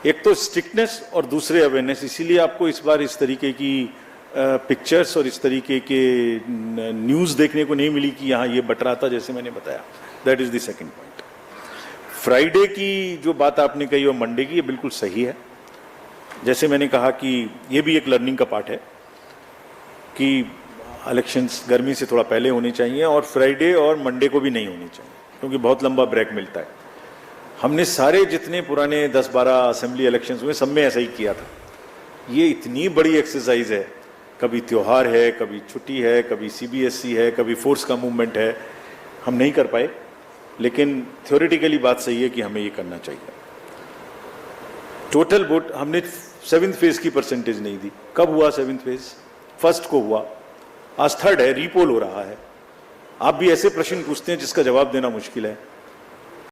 एक तो स्ट्रिक्टनेस और दूसरे अवेयरनेस। इसीलिए आपको इस बार इस तरीके की पिक्चर्स और इस तरीके के न्यूज देखने को नहीं मिली कि यहाँ ये बट रहा था, जैसे मैंने बताया। That is the second point. Friday की जो बात आपने कही और मंडे की, ये बिल्कुल सही है। जैसे मैंने कहा कि ये भी एक लर्निंग का पार्ट है कि इलेक्शंस गर्मी से थोड़ा पहले होने चाहिए और फ्राइडे और मंडे को भी नहीं होनी चाहिए क्योंकि बहुत लंबा ब्रेक मिलता है। हमने सारे जितने पुराने 10-12 असेंबली इलेक्शंस हुए सब में ऐसा ही किया था। ये इतनी बड़ी एक्सरसाइज है, कभी त्योहार है, कभी छुट्टी है, कभी सीबीएसई है, कभी फोर्स का मूवमेंट है, हम नहीं कर पाए। लेकिन थ्योरेटिकली बात सही है कि हमें ये करना चाहिए। टोटल वोट हमने 7th फेज की परसेंटेज नहीं दी। कब हुआ 7th फेज? फर्स्ट को हुआ, आज 3rd है, रीपोल हो रहा है। आप भी ऐसे प्रश्न पूछते हैं जिसका जवाब देना मुश्किल है।